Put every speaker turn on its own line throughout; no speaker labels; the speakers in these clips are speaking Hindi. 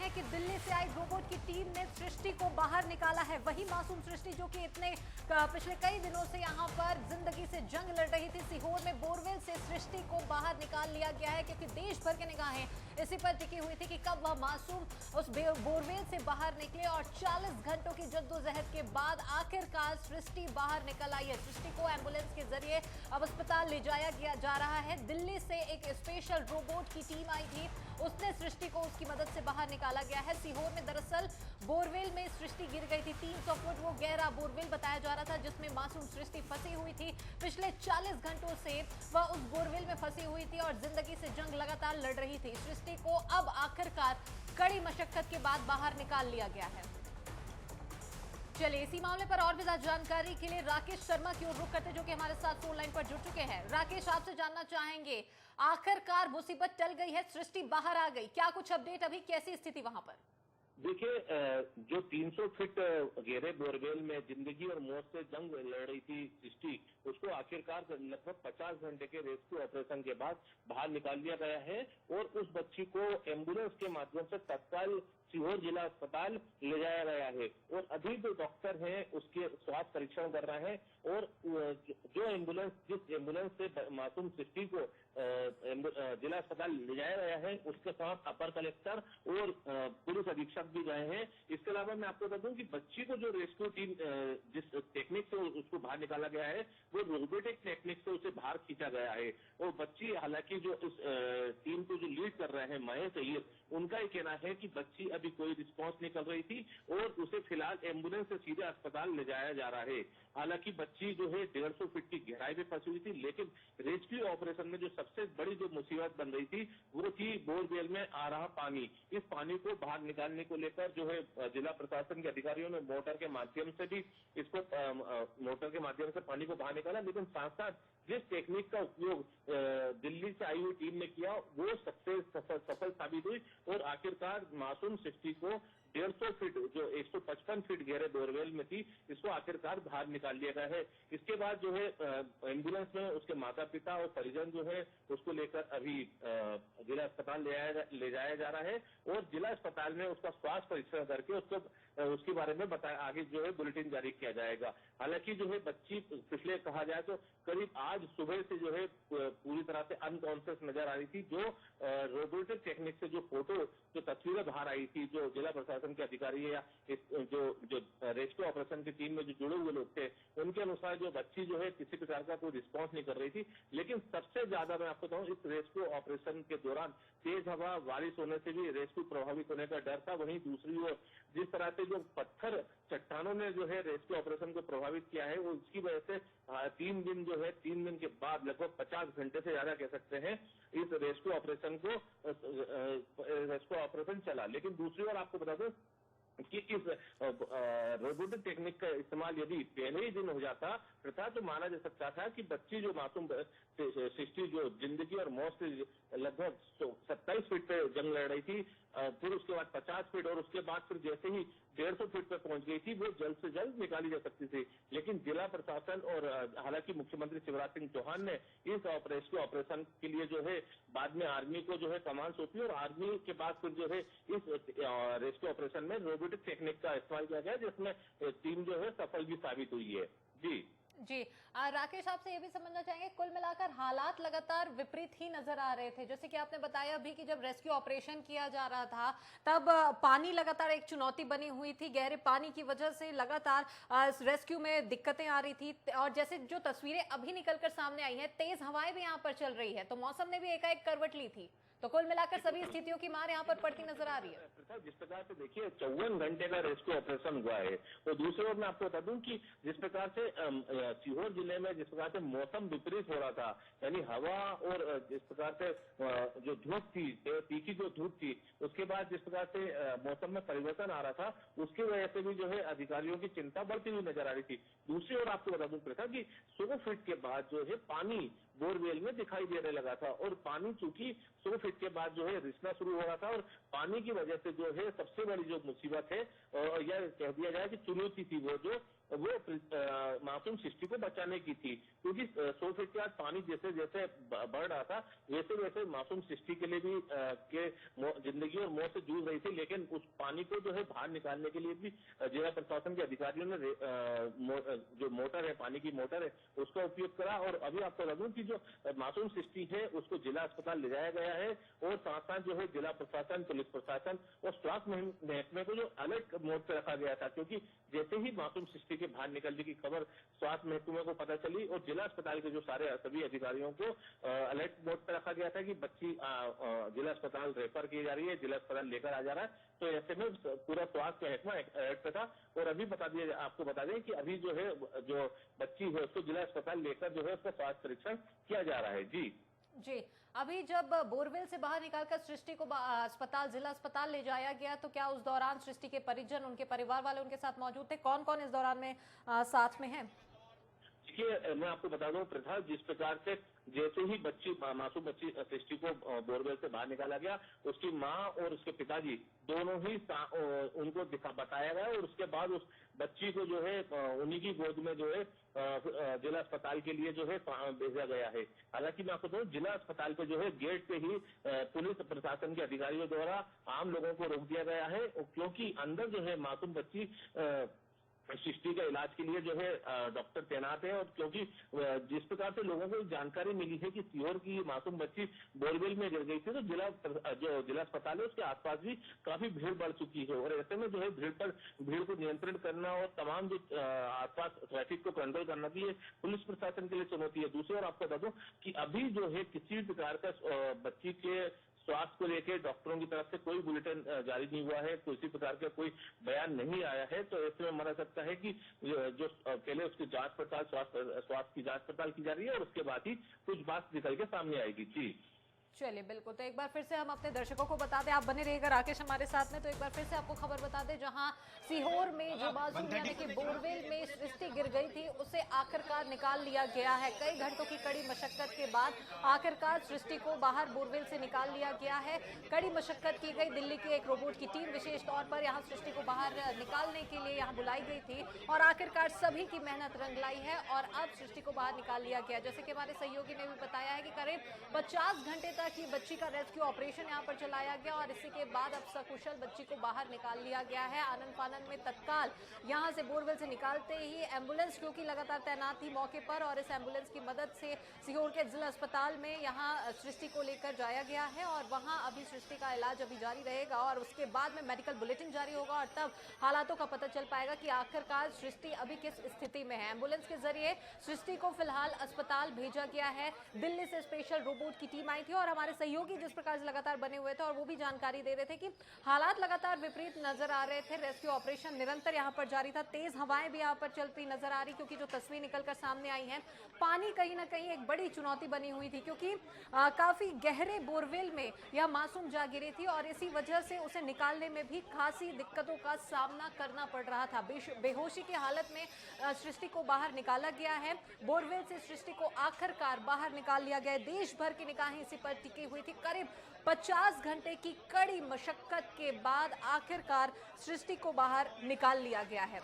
हैं कि दिल्ली से आई रोबोट की टीम ने सृष्टि को बाहर निकाला है। वही मासूम सृष्टि जो कि पिछले कई दिनों से यहाँ पर जिंदगी से जंग लड़ रही थी। सीहोर में बोरवेल से सृष्टि को बाहर निकाल लिया गया है, क्योंकि देश भर की निगाहें इसी पर टिकी हुई थी कि कब वह मासूम उस बोरवेल से बाहर निकले। और 40 घंटों की जद्दोजहद के बाद आखिरकार सृष्टि बाहर निकल आई है। सृष्टि को एम्बुलेंस के जरिए अब अस्पताल ले जाया जा रहा है। दिल्ली से एक स्पेशल रोबोट की टीम आई थी, उसने सृष्टि को उसकी मदद से बाहर निकाला गया है। सीहोर में दरअसल बोरवेल में सृष्टि गिर गई थी। 300 फुट वो गहरा बोरवेल बताया जा रहा था, जिसमें मासूम सृष्टि फंसी हुई थी। पिछले 40 घंटों से वह उस बोरवेल में फंसी हुई थी और जिंदगी से जंग लगातार लड़ रही थी। सृष्टि को अब आखिरकार कड़ी मशक्कत के बाद बाहर निकाल लिया गया है। चलिए इसी मामले पर और भी ज्यादा जानकारी के लिए राकेश शर्मा की ओर रुख करते, जो कि हमारे साथ फोन लाइन पर जुड़ चुके हैं। राकेश, आपसे जानना चाहेंगे, आखिरकार मुसीबत टल गई है, सृष्टि बाहर आ गई, क्या कुछ अपडेट, अभी कैसी स्थिति वहां पर?
देखिए, जो 300 फीट गहरे बोरवेल में जिंदगी और मौत से जंग लड़ रही थी सृष्टि, उसको आखिरकार लगभग 50 घंटे के रेस्क्यू ऑपरेशन के बाद बाहर निकाल लिया गया है और उस बच्ची को एम्बुलेंस के माध्यम से तत्काल सीहोर जिला अस्पताल ले जाया गया है। और अभी जो डॉक्टर हैं उसके स्वास्थ्य परीक्षण कर रहे हैं और जो एम्बुलेंस जिस एम्बुलेंस से मासूम सृष्टि को जिला अस्पताल ले जाया गया है, उसके साथ अपर कलेक्टर और पुलिस अधीक्षक भी गए हैं। इसके अलावा मैं आपको बता दूं कि बच्ची को जो रेस्क्यू टीम जिस टेक्निक से उसको बाहर निकाला गया है, वो रोबोटिक टेक्निक से उसे बाहर खींचा गया है। और बच्ची, हालांकि जो इस टीम को जो लीड कर रहे हैं महेश अय्यर, उनका ये कहना है कि बच्ची अभी कोई रिस्पॉन्स नहीं कर रही थी और उसे फिलहाल एम्बुलेंस से सीधे अस्पताल ले जाया जा रहा है। हालांकि बच्ची जो है 150 फीट की गहराई में फंसी हुई थी, लेकिन रेस्क्यू ऑपरेशन में जो सबसे बड़ी जो मुसीबत बन रही थी वो थी बोरवेल में आ रहा पानी। इस पानी को बाहर निकालने को लेकर जो है जिला प्रशासन के अधिकारियों ने मोटर के माध्यम से भी मोटर के माध्यम से पानी को बाहर निकाला, लेकिन साथ साथ जिस टेक्निक का उपयोग दिल्ली से आई हुई टीम ने किया वो सफल साबित हुई और आखिरकार मासूम सृष्टि को 150 फीट जो 155 फीट गहरे बोरवेल में थी, इसको आखिरकार बाहर निकाल लिया गया है। इसके बाद जो है एम्बुलेंस में उसके माता पिता और परिजन जो है उसको लेकर अभी जिला अस्पताल ले जाया जा रहा है और जिला अस्पताल में उसका स्वास्थ्य परीक्षण करके उसके बारे में आगे जो है बुलेटिन जारी किया जाएगा। हालांकि जो है बच्ची पिछले कहा जाए तो करीब आज सुबह से जो है पूरी तरह से अनकॉन्शियस नजर आ रही थी। जो रोबोटिक टेक्निक से जो तस्वीरें बाहर आई थी, जो जिला प्रशासन के अधिकारी या जो रेस्क्यू ऑपरेशन की टीम में जो जुड़े हुए लोग थे, उनके अनुसार जो बच्ची जो है किसी प्रकार का कोई रिस्पॉन्स नहीं कर रही थी। लेकिन सबसे ज्यादा मैं आपको बताऊं, इस रेस्क्यू ऑपरेशन के दौरान तेज हवा बारिश होने से भी रेस्क्यू प्रभावित होने का डर था। वहीं दूसरी ओर जिस तरह से जो पत्थर चट्टानों ने जो है रेस्क्यू ऑपरेशन को प्रभावित किया है, वो उसकी वजह से 3 दिन के बाद लगभग 50 घंटे से ज्यादा कह सकते हैं इस रेस्क्यू ऑपरेशन चला। लेकिन दूसरी ओर आपको बता दूं कि इस रोबोटिक टेक्निक का इस्तेमाल यदि पहले ही दिन हो जाता तो माना जा सकता था कि बच्ची जो मासूम सृष्टि जो जिंदगी और मौत से लगभग 27 फीट पे जंग लड़ रही थी, फिर उसके बाद 50 फीट और उसके बाद फिर जैसे ही 150 फीट पे पहुंच गई थी, वो जल्द से जल्द निकाली जा सकती थी। लेकिन जिला प्रशासन और हालांकि मुख्यमंत्री शिवराज सिंह चौहान ने इस ऑपरेशन के लिए जो है बाद में आर्मी को जो है कमान सौंपी और आर्मी के बाद फिर जो है इस रेस्क्यू ऑपरेशन में रोबोटिक टेक्निक का इस्तेमाल किया गया, जिसमें टीम जो है सफल भी साबित हुई है। जी
राकेश, आपसे ये भी समझना चाहेंगे, कुल मिलाकर हालात लगातार विपरीत ही नजर आ रहे थे। जैसे कि आपने बताया अभी कि जब रेस्क्यू ऑपरेशन किया जा रहा था तब पानी लगातार एक चुनौती बनी हुई थी। गहरे पानी की वजह से लगातार रेस्क्यू में दिक्कतें आ रही थी और जैसे जो तस्वीरें अभी निकलकर सामने आई हैं, तेज हवाएं भी यहाँ पर चल रही है, तो मौसम ने भी एकाएक करवट ली थी। तो कुल मिलाकर सभी स्थितियों की मार यहाँ पर पड़ती नजर आ रही है।
जिस प्रकार से देखिए 54 घंटे का रेस्क्यू ऑपरेशन हुआ है, तो दूसरी ओर मैं आपको बता दूं कि जिस प्रकार से सीहोर जिले में जिस प्रकार से मौसम विपरीत हो रहा था, यानी हवा और जिस प्रकार से जो धूप थी, तीखी जो धूप थी, उसके बाद जिस प्रकार से मौसम में परिवर्तन आ रहा था, उसकी वजह से भी जो है अधिकारियों की चिंता बढ़ती हुई नजर आ रही थी। दूसरी ओर आपको बता दूं प्रथा कि 100 फीट के बाद जो है पानी बोरवेल में दिखाई देने लगा था और पानी चूंकि 100 फीट के बाद जो है रिसना शुरू हो रहा था और पानी की वजह से जो है सबसे बड़ी जो मुसीबत है, या कह दिया जाए कि चुनौती थी, वो जो वो मासूम सृष्टि को बचाने की थी, क्योंकि 100 फीट के बाद पानी जैसे जैसे बढ़ रहा था वैसे वैसे मासूम सृष्टि के लिए भी के जिंदगी और मौत से जूझ रही थी। लेकिन उस पानी को जो है बाहर निकालने के लिए भी जिला प्रशासन के अधिकारियों ने जो मोटर है, पानी की मोटर है, उसका उपयोग करा। और अभी आपको बता दूं कि जो मासूम सृष्टि है उसको जिला अस्पताल ले जाया गया है और साथ साथ जो है जिला प्रशासन, पुलिस प्रशासन और स्वास्थ्य महकमे को जो अलर्ट मोड पर रखा गया था, क्योंकि जैसे ही मासूम सृष्टि के बाहर निकलने की खबर स्वास्थ्य महकमे को पता चली और जिला अस्पताल के जो सभी अधिकारियों को अलर्ट मोड पर रखा गया था कि बच्ची जिला अस्पताल रेफर की जा रही है, जिला अस्पताल लेकर आ जा रहा है। तो ऐसे में पूरा स्वास्थ्य महकमा अलर्ट पे था। और अभी आपको बता दें कि अभी जो है जो बच्ची है उसको जिला अस्पताल लेकर जो है उसका स्वास्थ्य परीक्षण किया जा रहा है। जी,
अभी जब बोरवेल से बाहर निकालकर सृष्टि को जिला अस्पताल ले जाया गया, तो क्या उस दौरान सृष्टि के परिजन, उनके परिवार वाले उनके साथ मौजूद थे? कौन कौन इस दौरान में साथ में है?
देखिए, मैं आपको बता दूं प्रथा, जिस प्रकार से जैसे ही मासूम बच्ची सृष्टि को बोरवेल से बाहर निकाला गया, उसकी माँ और उसके पिताजी दोनों ही उनको बताया गया और उसके बाद उस बच्ची को जो है उन्हीं की गोद में जो है जिला अस्पताल के लिए जो है भेजा गया है। हालांकि मैं आपको बताऊं, जिला अस्पताल पे जो है गेट पे ही पुलिस प्रशासन के अधिकारियों द्वारा आम लोगों को रोक दिया गया है, क्योंकि अंदर जो है मासूम बच्ची सृष्टि का इलाज के लिए जो है डॉक्टर तैनात है। और क्योंकि जिस प्रकार से लोगों को जानकारी मिली है कि सीहोर की मासूम बच्ची बोरवेल में गिर गई थी, तो जिला अस्पताल है उसके आसपास भी काफी भीड़ बढ़ चुकी है। और ऐसे में जो है भीड़ को नियंत्रण करना और तमाम जो आसपास ट्रैफिक को कंट्रोल करना भी पुलिस प्रशासन के लिए चुनौती है। दूसरी ओर आपको बता दूं कि अभी जो है किसी प्रकार का बच्ची के स्वास्थ्य को लेकर डॉक्टरों की तरफ से कोई बुलेटिन जारी नहीं हुआ है, किसी प्रकार का कोई बयान नहीं आया है। तो ऐसे में माना सकता है कि जो पहले उसकी जांच पड़ताल, स्वास्थ्य की जांच पड़ताल की जा रही है और उसके बाद ही कुछ बात निकल के सामने आएगी। जी
चलिए, बिल्कुल। तो एक बार फिर से हम अपने दर्शकों को बता दें, आप बने रहिएगा राकेश हमारे साथ में। तो एक बार फिर से आपको खबर बता दें, जहां सीहोर में जो मासूम यानी कि बोरवेल में सृष्टि गिर गई थी, उसे आखिरकार निकाल लिया गया है। कई घंटों की कड़ी मशक्कत के बाद आखिरकार सृष्टि को बाहर बोरवेल से निकाल लिया गया है। कड़ी मशक्कत की गई, दिल्ली की एक रोबोट की टीम विशेष तौर पर यहाँ सृष्टि को बाहर निकालने के लिए यहाँ बुलाई गई थी और आखिरकार सभी की मेहनत रंग लाई है और अब सृष्टि को बाहर निकाल लिया गया। जैसे कि हमारे सहयोगी ने भी बताया है कि करीब 50 घंटे तक की बच्ची का रेस्क्यू ऑपरेशन यहां पर चलाया गया और इसी के बाद अब सकुशल बच्ची को बाहर निकाल लिया गया है। आनन फानन में तत्काल यहां से बोरवेल से निकालते ही एम्बुलेंस क्योंकि लगातार तैनात थी मौके पर और इस एम्बुलेंस की मदद से सीहोर के जिला अस्पताल में यहां सृष्टि को लेकर जाया गया है और वहां अभी सृष्टि का इलाज अभी जारी रहेगा और उसके बाद में मेडिकल बुलेटिन जारी होगा और तब हालातों का पता चल पाएगा कि आखिरकार सृष्टि अभी किस स्थिति में है। एम्बुलेंस के जरिए सृष्टि को फिलहाल अस्पताल भेजा गया है। दिल्ली से स्पेशल रोबोट की टीम आई थी और हमारे सहयोगी जिस प्रकार से लगातार बने हुए थे और वो भी जानकारी दे रहे थे कि हालात लगातार विपरीत नजर आ रहे थे। रेस्क्यू ऑपरेशन निरंतर यहां पर जारी था। तेज हवाएं भी यहां पर चलती नजर आ रही, क्योंकि जो तस्वीर निकलकर सामने आई है, पानी कहीं ना कहीं एक बड़ी चुनौती बनी हुई थी, क्योंकि काफी गहरे बोरवेल में यह मासूम जा गिरी थी और इसी वजह से उसे निकालने में भी खासी दिक्कतों का सामना करना पड़ रहा था। बेहोशी की हालत में सृष्टि को बाहर निकाला गया है। बोरवेल से सृष्टि को आखिरकार बाहर निकाल लिया गया। देश भर की निगाहें इसी पर टिकी हुई थी। करीब 50 घंटे की कड़ी मशक्कत के बाद आखिरकार सृष्टि को बाहर निकाल लिया गया है।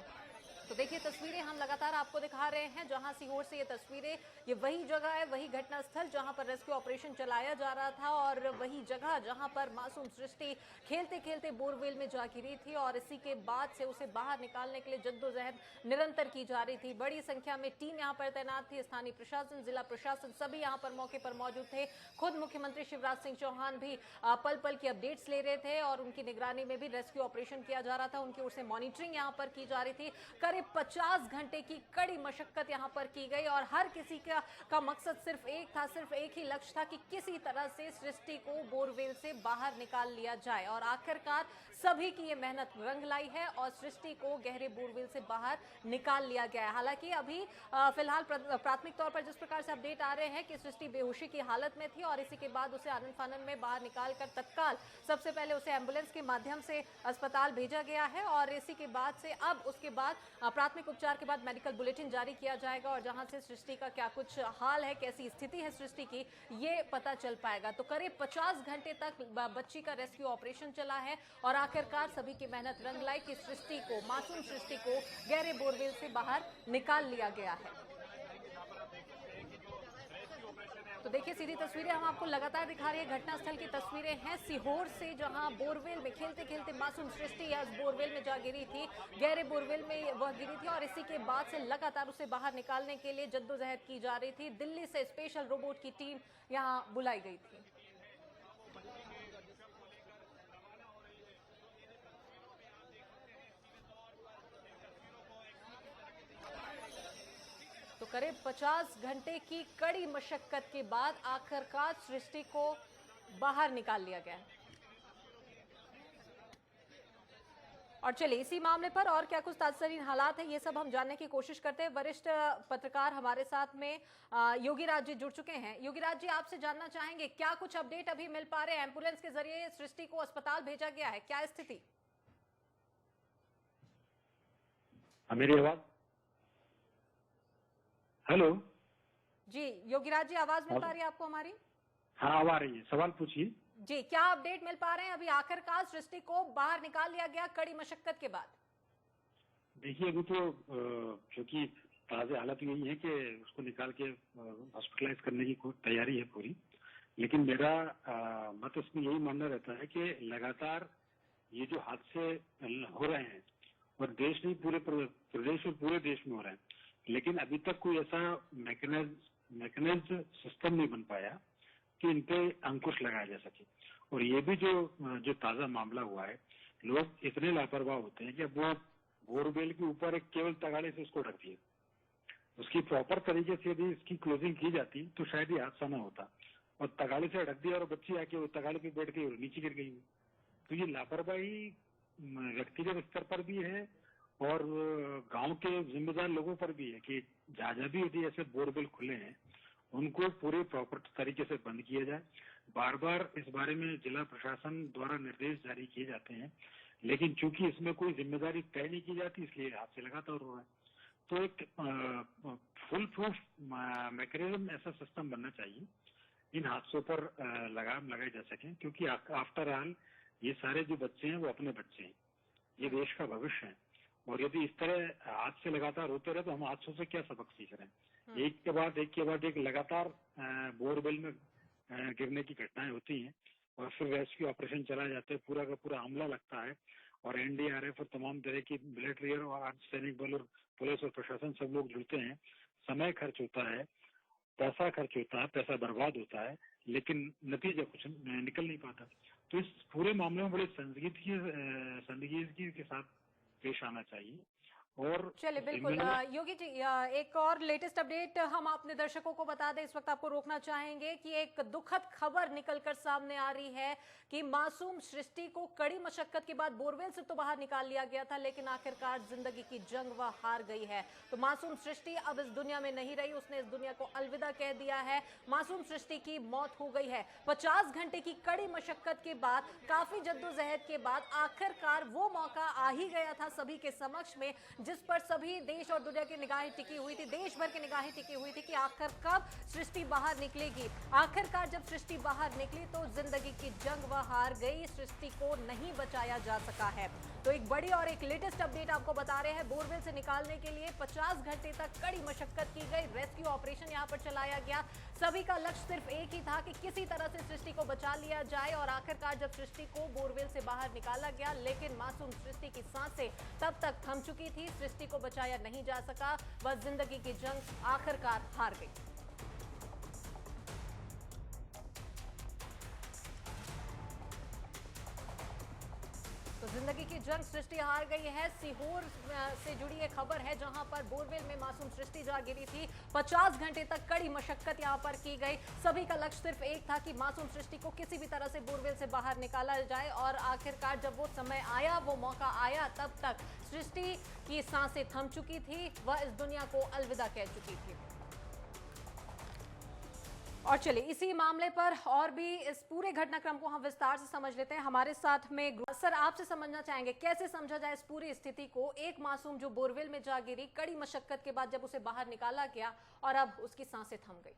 तो देखिए, तस्वीरें हम लगातार आपको दिखा रहे हैं जहां सीहोर से ये तस्वीरें, ये वही जगह है, वही घटना स्थल जहां पर रेस्क्यू ऑपरेशन चलाया जा रहा था और वही जगह जहां पर मासूम सृष्टि खेलते खेलते बोरवेल में जा गिरी थी और इसी के बाद से उसे बाहर निकालने के लिए जद्दोजहद निरंतर की जा रही थी। बड़ी संख्या में टीम यहाँ पर तैनात थी। स्थानीय प्रशासन, जिला प्रशासन सभी यहाँ पर मौके पर मौजूद थे। खुद मुख्यमंत्री शिवराज सिंह चौहान भी पल पल की अपडेट्स ले रहे थे और उनकी निगरानी में भी रेस्क्यू ऑपरेशन किया जा रहा था। उनकी ओर से मॉनिटरिंग यहाँ पर की जा रही थी। करीब 50 घंटे की कड़ी मशक्कत यहां पर की गई और हर किसी का मकसद सिर्फ एक था, सिर्फ एक ही लक्ष्य था कि किसी तरह से सृष्टि को बोरवेल से बाहर निकाल लिया जाए और आखिरकार सभी की ये मेहनत रंग लाई है और सृष्टि को गहरे बोरवेल से बाहर निकाल लिया गया है। हालांकि अभी फिलहाल प्राथमिक तौर पर जिस प्रकार से अपडेट आ रहे हैं कि सृष्टि बेहोशी की हालत में थी और इसी के बाद उसे आनन फानन में बाहर निकालकर तत्काल सबसे पहले उसे एम्बुलेंस के माध्यम से अस्पताल भेजा गया है और इसी के बाद से अब उसके बाद प्राथमिक उपचार के बाद मेडिकल बुलेटिन जारी किया जाएगा और जहां से सृष्टि का क्या कुछ हाल है, कैसी स्थिति है सृष्टि की, ये पता चल पाएगा। तो करीब 50 घंटे तक बच्ची का रेस्क्यू ऑपरेशन चला है और आखिरकार सभी की मेहनत रंग लाई कि सृष्टि को, मासूम सृष्टि को गहरे बोरवेल से बाहर निकाल लिया गया है। तो देखिए सीधी तस्वीरें हम आपको लगातार दिखा रहे हैं। घटनास्थल की तस्वीरें हैं सीहोर से, जहां बोरवेल में खेलते खेलते मासूम सृष्टि आज बोरवेल में जा गिरी थी, गहरे बोरवेल में वह गिरी थी और इसी के बाद से लगातार उसे बाहर निकालने के लिए जद्दोजहद की जा रही थी। दिल्ली से स्पेशल रोबोट की टीम यहां बुलाई गई थी। तो करीब 50 घंटे की कड़ी मशक्कत के बाद आखिरकार सृष्टि को बाहर निकाल लिया गया। और चलिए इसी मामले पर और क्या कुछ ताज़ातरीन हालात हैं, ये सब हम जानने की कोशिश करते हैं। वरिष्ठ पत्रकार हमारे साथ में योगी राज जी जुड़ चुके हैं। योगी राज जी, आपसे जानना चाहेंगे क्या कुछ अपडेट अभी मिल पा रहे हैं? एम्बुलेंस के जरिए सृष्टि को अस्पताल भेजा गया है, क्या स्थिति?
मेरी आवाज, हेलो
जी योगीराज जी, आवाज मिल पा रही है आपको हमारी?
हाँ, आ रही है। सवाल पूछिए
जी, क्या अपडेट मिल पा रहे हैं? अभी आखिरकार सृष्टि को बाहर निकाल लिया गया कड़ी मशक्कत के बाद।
देखिए, अभी तो क्योंकि ताज़ा हालत यही है कि उसको निकाल के हॉस्पिटलाइज करने की तैयारी है पूरी, लेकिन मेरा मत इसमें यही मानना रहता है कि लगातार ये जो हादसे हो रहे हैं और देश नहीं, पूरे प्रदेश और पूरे देश में हो रहे हैं, लेकिन अभी तक कोई ऐसा मैकेनिज्म सिस्टम नहीं बन पाया कि इन पे अंकुश लगाया जा सके। और ये भी जो ताजा मामला हुआ है, लोग इतने लापरवाह होते हैं कि अब वो बोरवेल के ऊपर एक केवल तगाड़े से उसको ढक दिए। उसकी प्रॉपर तरीके से यदि इसकी क्लोजिंग की जाती तो शायद ये हादसा ना होता, और तगाड़े से ढक दिया और बच्ची आके वो तगाड़े पे बैठ गई और नीचे गिर गई। तो ये लापरवाही व्यक्तिगत स्तर पर भी है और गांव के जिम्मेदार लोगों पर भी है कि जहां भी यदि ऐसे बोरवेल खुले हैं उनको पूरे प्रॉपर तरीके से बंद किया जाए। बार बार इस बारे में जिला प्रशासन द्वारा निर्देश जारी किए जाते हैं, लेकिन चूंकि इसमें कोई जिम्मेदारी तय नहीं की जाती, इसलिए हादसे लगातार हो रहा है। तो एक फुल प्रूफ मैकेनिज्म, ऐसा सिस्टम बनना चाहिए इन हादसों पर लगाम लगाई जा सके, क्योंकि आफ्टर ऑल ये सारे जो बच्चे हैं वो अपने बच्चे हैं, ये देश का भविष्य है। और यदि इस तरह हादसे लगातार होते रहे तो हम हादसों से क्या सबक सीख रहे हैं? एक के बाद एक लगातार बोरवेल में गिरने की घटनाएं होती हैं और फिर रेस्क्यू ऑपरेशन चला जाता है, पूरा का पूरा हमला लगता है और एनडीआरएफ और तमाम तरह की मिलिट्री और सैनिक बल और पुलिस और प्रशासन सब लोग जुड़ते हैं। समय खर्च होता है, पैसा खर्च होता है, पैसा बर्बाद होता है, लेकिन नतीजा कुछ निकल नहीं पाता। तो इस पूरे मामले में बड़े संजीदगी के साथ पेश आना चाहिए। और
चलिए बिल्कुल योगी जी, एक और लेटेस्ट अपडेट हम अपने दर्शकों को बता दें, इस वक्त आपको रोकना चाहेंगे कि एक दुखद खबर निकलकर सामने आ रही है कि मासूम सृष्टि को कड़ी मशक्कत के बाद बोरवेल से तो बाहर निकाल लिया गया था, लेकिन आखिरकार जिंदगी की जंग वह हार गई है। तो मासूम सृष्टि अब इस दुनिया में नहीं रही, उसने इस दुनिया को अलविदा कह दिया है। मासूम सृष्टि की मौत हो गई है। 50 घंटे की कड़ी मशक्कत के बाद, काफी जद्दोजहद के बाद आखिरकार वो मौका आ ही गया था सभी के समक्ष में, जिस पर सभी देश और दुनिया की निगाहें टिकी हुई थी, देश भर की निगाहें टिकी हुई थी कि आखिर कब सृष्टि बाहर निकलेगी। आखिरकार जब सृष्टि बाहर निकली तो जिंदगी की जंग वह हार गई, सृष्टि को नहीं बचाया जा सका है। तो एक बड़ी और एक लेटेस्ट अपडेट आपको बता रहे हैं। बोरवेल से निकालने के लिए 50 घंटे तक कड़ी मशक्कत की गई, रेस्क्यू ऑपरेशन यहां पर चलाया गया। सभी का लक्ष्य सिर्फ एक ही था कि किसी तरह से सृष्टि को बचा लिया जाए, और आखिरकार जब सृष्टि को बोरवेल से बाहर निकाला गया, लेकिन मासूम सृष्टि की सांसें तब तक थम चुकी थी, सृष्टि को बचाया नहीं जा सका, वह जिंदगी की जंग आखिरकार हार गई। तो जिंदगी की जंग सृष्टि हार गई है। सीहोर से जुड़ी एक खबर है, जहां पर बोरवेल में मासूम सृष्टि जा गिरी थी। 50 घंटे तक कड़ी मशक्कत यहां पर की गई। सभी का लक्ष्य सिर्फ एक था कि मासूम सृष्टि को किसी भी तरह से बोरवेल से बाहर निकाला जाए, और आखिरकार जब वो समय आया, वो मौका आया, तब तक सृष्टि की सांसें थम चुकी थी, वह इस दुनिया को अलविदा कह चुकी थी। और चलिए इसी मामले पर और भी इस पूरे घटनाक्रम को हम विस्तार से समझ लेते हैं। हमारे साथ में सर, आपसे समझना चाहेंगे कैसे समझा जाए इस पूरी स्थिति को। एक मासूम जो बोरवेल में जा गिरी, कड़ी मशक्कत के बाद जब उसे बाहर निकाला गया और अब उसकी सांसें थम गई।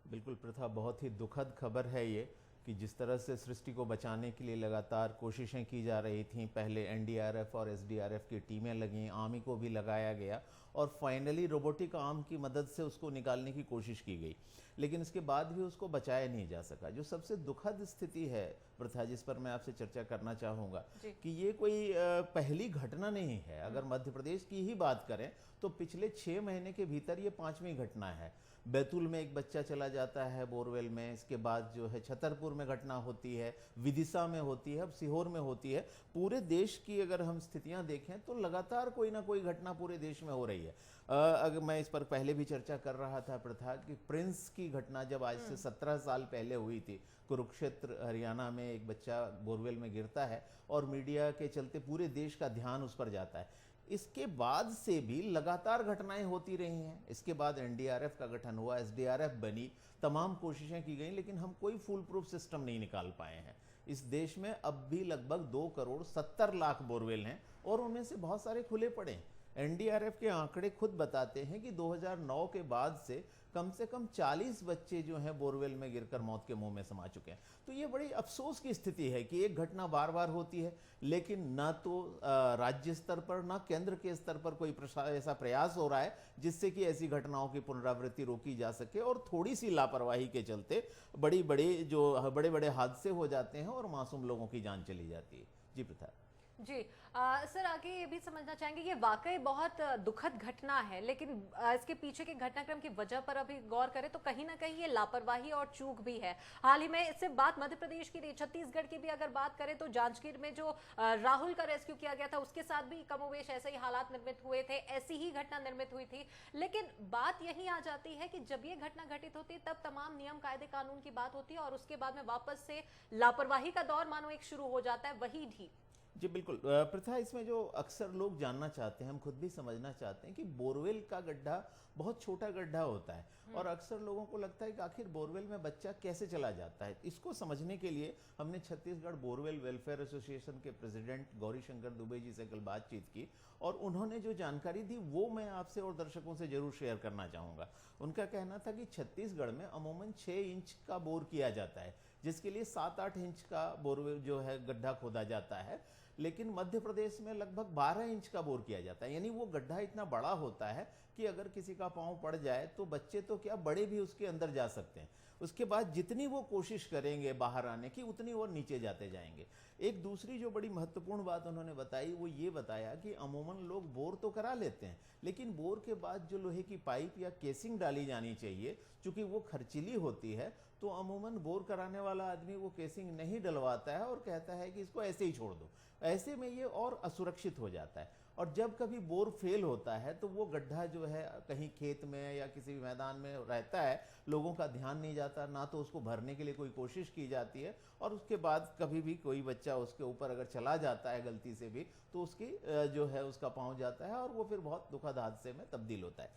बिल्कुल प्रथा, बहुत ही दुखद खबर है ये कि जिस तरह से सृष्टि को बचाने के लिए लगातार कोशिशें की जा रही थीं। पहले एनडीआरएफ और एसडीआरएफ की टीमें लगीं, आर्मी को भी लगाया गया और फाइनली रोबोटिक आर्म की मदद से उसको निकालने की कोशिश की गई, लेकिन इसके बाद भी उसको बचाया नहीं जा सका। जो सबसे दुखद स्थिति है प्रथा, जिस पर मैं आपसे चर्चा करना चाहूँगा कि ये कोई पहली घटना नहीं है। अगर मध्य प्रदेश की ही बात करें तो पिछले 6 महीने के भीतर ये 5वीं घटना है। बैतूल में एक बच्चा चला जाता है बोरवेल में, इसके बाद जो है छतरपुर में घटना होती है, विदिशा में होती है, अब सीहोर में होती है। पूरे देश की अगर हम स्थितियां देखें तो लगातार कोई ना कोई घटना पूरे देश में हो रही है। अगर मैं इस पर पहले भी चर्चा कर रहा था प्रथा कि प्रिंस की घटना जब आज से 17 साल पहले हुई थी, कुरुक्षेत्र हरियाणा में एक बच्चा बोरवेल में गिरता है और मीडिया के चलते पूरे देश का ध्यान उस पर जाता है। इसके बाद से भी लगातार घटनाएं होती रही हैं। इसके बाद एनडीआरएफ का गठन हुआ, एसडीआरएफ बनी, तमाम कोशिशें की गई, लेकिन हम कोई फुल प्रूफ सिस्टम नहीं निकाल पाए हैं। इस देश में अब भी लगभग 2 करोड़ 70 लाख बोरवेल हैं और उनमें से बहुत सारे खुले पड़े हैं। एनडीआरएफ के आंकड़े खुद बताते हैं कि 2009 के बाद से कम 40 बच्चे जो हैं बोरवेल में गिरकर मौत के मुंह में समा चुके हैं। तो ये बड़ी अफसोस की स्थिति है कि एक घटना बार बार होती है, लेकिन ना तो राज्य स्तर पर ना केंद्र के स्तर पर कोई ऐसा प्रयास हो रहा है जिससे कि ऐसी घटनाओं की पुनरावृत्ति रोकी जा सके। और थोड़ी सी लापरवाही के चलते बड़े बड़े हादसे हो जाते हैं और मासूम लोगों की जान चली जाती है। जी प्रथा।
जी सर, आगे ये भी समझना चाहेंगे, ये वाकई बहुत दुखद घटना है, लेकिन इसके पीछे के घटनाक्रम की वजह पर अभी गौर करें तो कहीं ना कहीं ये लापरवाही और चूक भी है। हाल ही में इससे बात मध्य प्रदेश की, छत्तीसगढ़ की भी अगर बात करें तो जांजगीर में जो राहुल का रेस्क्यू किया गया था उसके साथ भी कमोवेश ऐसे ही हालात निर्मित हुए थे, ऐसी ही घटना निर्मित हुई थी। लेकिन बात यही आ जाती है कि जब ये घटना घटित होती तब तमाम नियम कायदे कानून की बात होती है और उसके बाद में वापस से लापरवाही का दौर मानो एक शुरू हो जाता है, वही ढीठ।
जी बिल्कुल प्रथा, इसमें जो अक्सर लोग जानना चाहते हैं, हम खुद भी समझना चाहते हैं कि बोरवेल का गड्ढा बहुत छोटा गड्ढा होता है और अक्सर लोगों को लगता है कि आखिर बोरवेल में बच्चा कैसे चला जाता है। इसको समझने के लिए हमने छत्तीसगढ़ बोरवेल वेलफेयर एसोसिएशन के प्रेसिडेंट गौरी शंकर दुबे जी से कल बातचीत की और उन्होंने जो जानकारी दी वो मैं आपसे और दर्शकों से जरूर शेयर करना चाहूँगा। उनका कहना था कि छत्तीसगढ़ में अमूमन 6 इंच का बोर किया जाता है, जिसके लिए 7-8 इंच का बोरवेल जो है गड्ढा खोदा जाता है, लेकिन मध्य प्रदेश में लगभग 12 इंच का बोर किया जाता है। यानी वो गड्ढा इतना बड़ा होता है कि अगर किसी का पांव पड़ जाए तो बच्चे तो क्या बड़े भी उसके अंदर जा सकते हैं। उसके बाद जितनी वो कोशिश करेंगे बाहर आने की उतनी वो नीचे जाते जाएंगे। एक दूसरी जो बड़ी महत्वपूर्ण बात उन्होंने बताई वो ये बताया कि अमूमन लोग बोर तो करा लेते हैं, लेकिन बोर के बाद जो लोहे की पाइप या केसिंग डाली जानी चाहिए, चूंकि वो खर्चीली होती है, तो अमूमन बोर कराने वाला आदमी वो केसिंग नहीं डलवाता है और कहता है कि इसको ऐसे ही छोड़ दो। ऐसे में ये और असुरक्षित हो जाता है और जब कभी बोर फेल होता है तो वो गड्ढा जो है कहीं खेत में या किसी भी मैदान में रहता है, लोगों का ध्यान नहीं जाता, ना तो उसको भरने के लिए कोई कोशिश की जाती है और उसके बाद कभी भी कोई बच्चा उसके ऊपर अगर चला जाता है गलती से भी तो उसकी जो है उसका पाँव जाता है और वो फिर बहुत दुखद हादसे में तब्दील होता है।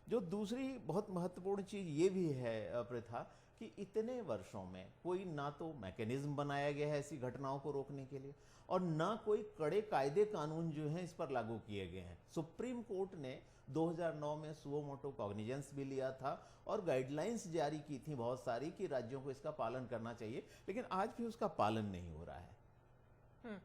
जो दूसरी बहुत महत्वपूर्ण चीज़ ये भी है प्रथा कि इतने वर्षों में कोई ना तो मैकेनिज्म बनाया गया है ऐसी घटनाओं को रोकने के लिए और ना कोई कड़े कायदे कानून जो हैं इस पर लागू किए गए हैं। सुप्रीम कोर्ट ने 2009 में सुओ मोटो कॉग्निजेंस भी लिया था और गाइडलाइंस जारी की थी बहुत सारी कि राज्यों को इसका पालन करना चाहिए, लेकिन आज भी उसका पालन नहीं हो रहा है।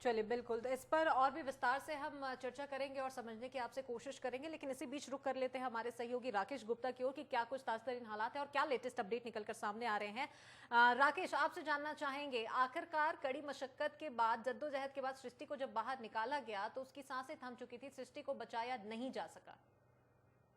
चलिए बिल्कुल, तो इस पर और भी विस्तार से हम चर्चा करेंगे और समझने की आपसे कोशिश करेंगे, लेकिन इसी बीच रुक कर लेते हैं हमारे सहयोगी राकेश गुप्ता की ओर कि क्या कुछ ताज़ा हालात है और क्या लेटेस्ट अपडेट निकलकर सामने आ रहे हैं। राकेश, आपसे जानना चाहेंगे, आखिरकार कड़ी मशक्कत के बाद, जद्दोजहद के बाद सृष्टि को जब बाहर निकाला गया तो उसकी सांसें थम चुकी थी, सृष्टि को बचाया नहीं जा सका।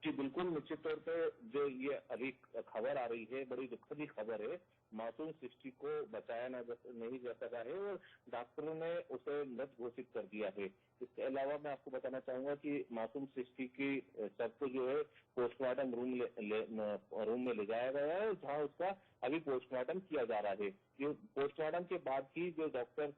जी बिल्कुल, निश्चित तौर पे जो ये अभी खबर आ रही है बड़ी दुखद ही खबर है। मासूम सृष्टि को बचाया नहीं जा सका है और डॉक्टरों ने उसे मृत घोषित कर दिया है। इसके अलावा मैं आपको बताना चाहूंगा कि मासूम सृष्टि की शव को जो है पोस्टमार्टम रूम में ले जाया गया है, जहां उसका अभी पोस्टमार्टम किया जा रहा है। ये पोस्टमार्टम के बाद ही जो डॉक्टर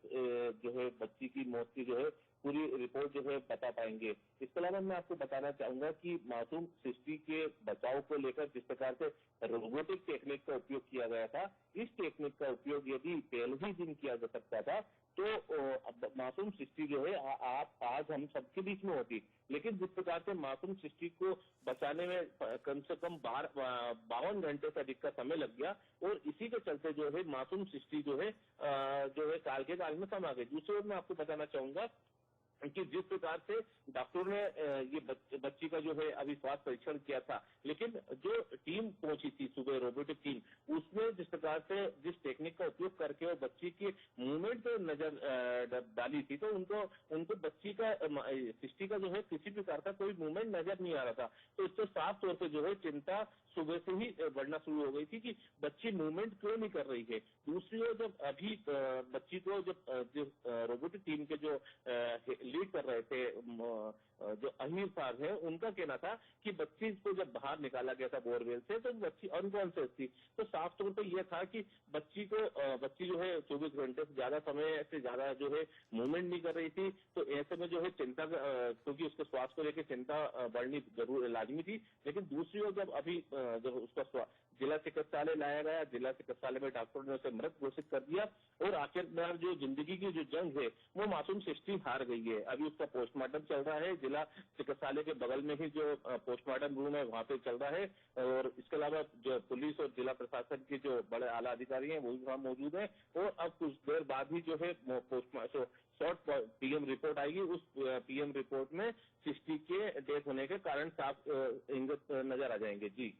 जो है बच्ची की मौत की जो है पूरी रिपोर्ट जो है बता पाएंगे। इसके अलावा मैं आपको बताना चाहूंगा कि मासूम सृष्टि के बचाव को लेकर जिस प्रकार से रोबोटिक टेक्निक का उपयोग किया गया था, इस टेक्निक का उपयोग यदि पहले ही दिन किया जा सकता था तो मासूम सृष्टि जो है आप आज हम सबके बीच में होती। लेकिन जिस प्रकार से मासूम सृष्टि को बचाने में कम से कम 52 घंटे से अधिक का समय लग गया और इसी के चलते जो है मासूम सृष्टि जो है काल के काल में समा गई। दूसरी ओर मैं आपको बताना चाहूंगा कि जिस प्रकार से डॉक्टर ने ये बच्ची का जो है अभी स्वास्थ्य परीक्षण किया था, लेकिन जो टीम पहुंची थी सुबह रोबोटिक टीम, उसने जिस प्रकार से जिस टेक्निक का उपयोग करके वो बच्ची की मूवमेंट पे नजर डाली थी, तो उनको बच्ची का सृष्टि का जो है किसी प्रकार का कोई मूवमेंट नजर नहीं आ रहा था। तो इससे साफ तौर पर जो है चिंता सुबह से ही बढ़ना शुरू हो गई थी कि बच्ची मूवमेंट क्यों नहीं कर रही है। दूसरी ओर जब अभी बच्ची को जब रोबोटिक टीम के जो लीड कर रहे थे जो अहीर साहब है, उनका कहना था कि बच्ची को जब बाहर निकाला गया था बोरवेल से तो बच्ची अनकॉन्शियस थी। तो साफ तौर पर यह था कि बच्ची जो है 24 घंटे से ज्यादा समय से ज्यादा जो है मूवमेंट नहीं कर रही थी। तो ऐसे में जो है चिंता, क्योंकि उसके स्वास्थ्य को लेकर चिंता बढ़नी जरूर लाजमी थी। लेकिन दूसरी ओर जब अभी जब उसका जिला चिकित्सालय लाया गया, जिला चिकित्सालय में डॉक्टर ने उसे मृत घोषित कर दिया और आखिरकार जो जिंदगी की जो जंग है वो मासूम सृष्टि हार गई है। अभी उसका पोस्टमार्टम चल रहा है, जिला चिकित्सालय के बगल में ही जो पोस्टमार्टम रूम है वहाँ पे चल रहा है। और इसके अलावा जो पुलिस और जिला प्रशासन के जो बड़े आला अधिकारी हैं वो भी वहाँ मौजूद है। और अब कुछ देर बाद ही जो है शॉर्ट पीएम रिपोर्ट आएगी। उस पीएम रिपोर्ट में सृष्टि के डेथ होने के कारण साफ इंगित नजर आ जाएंगे। जी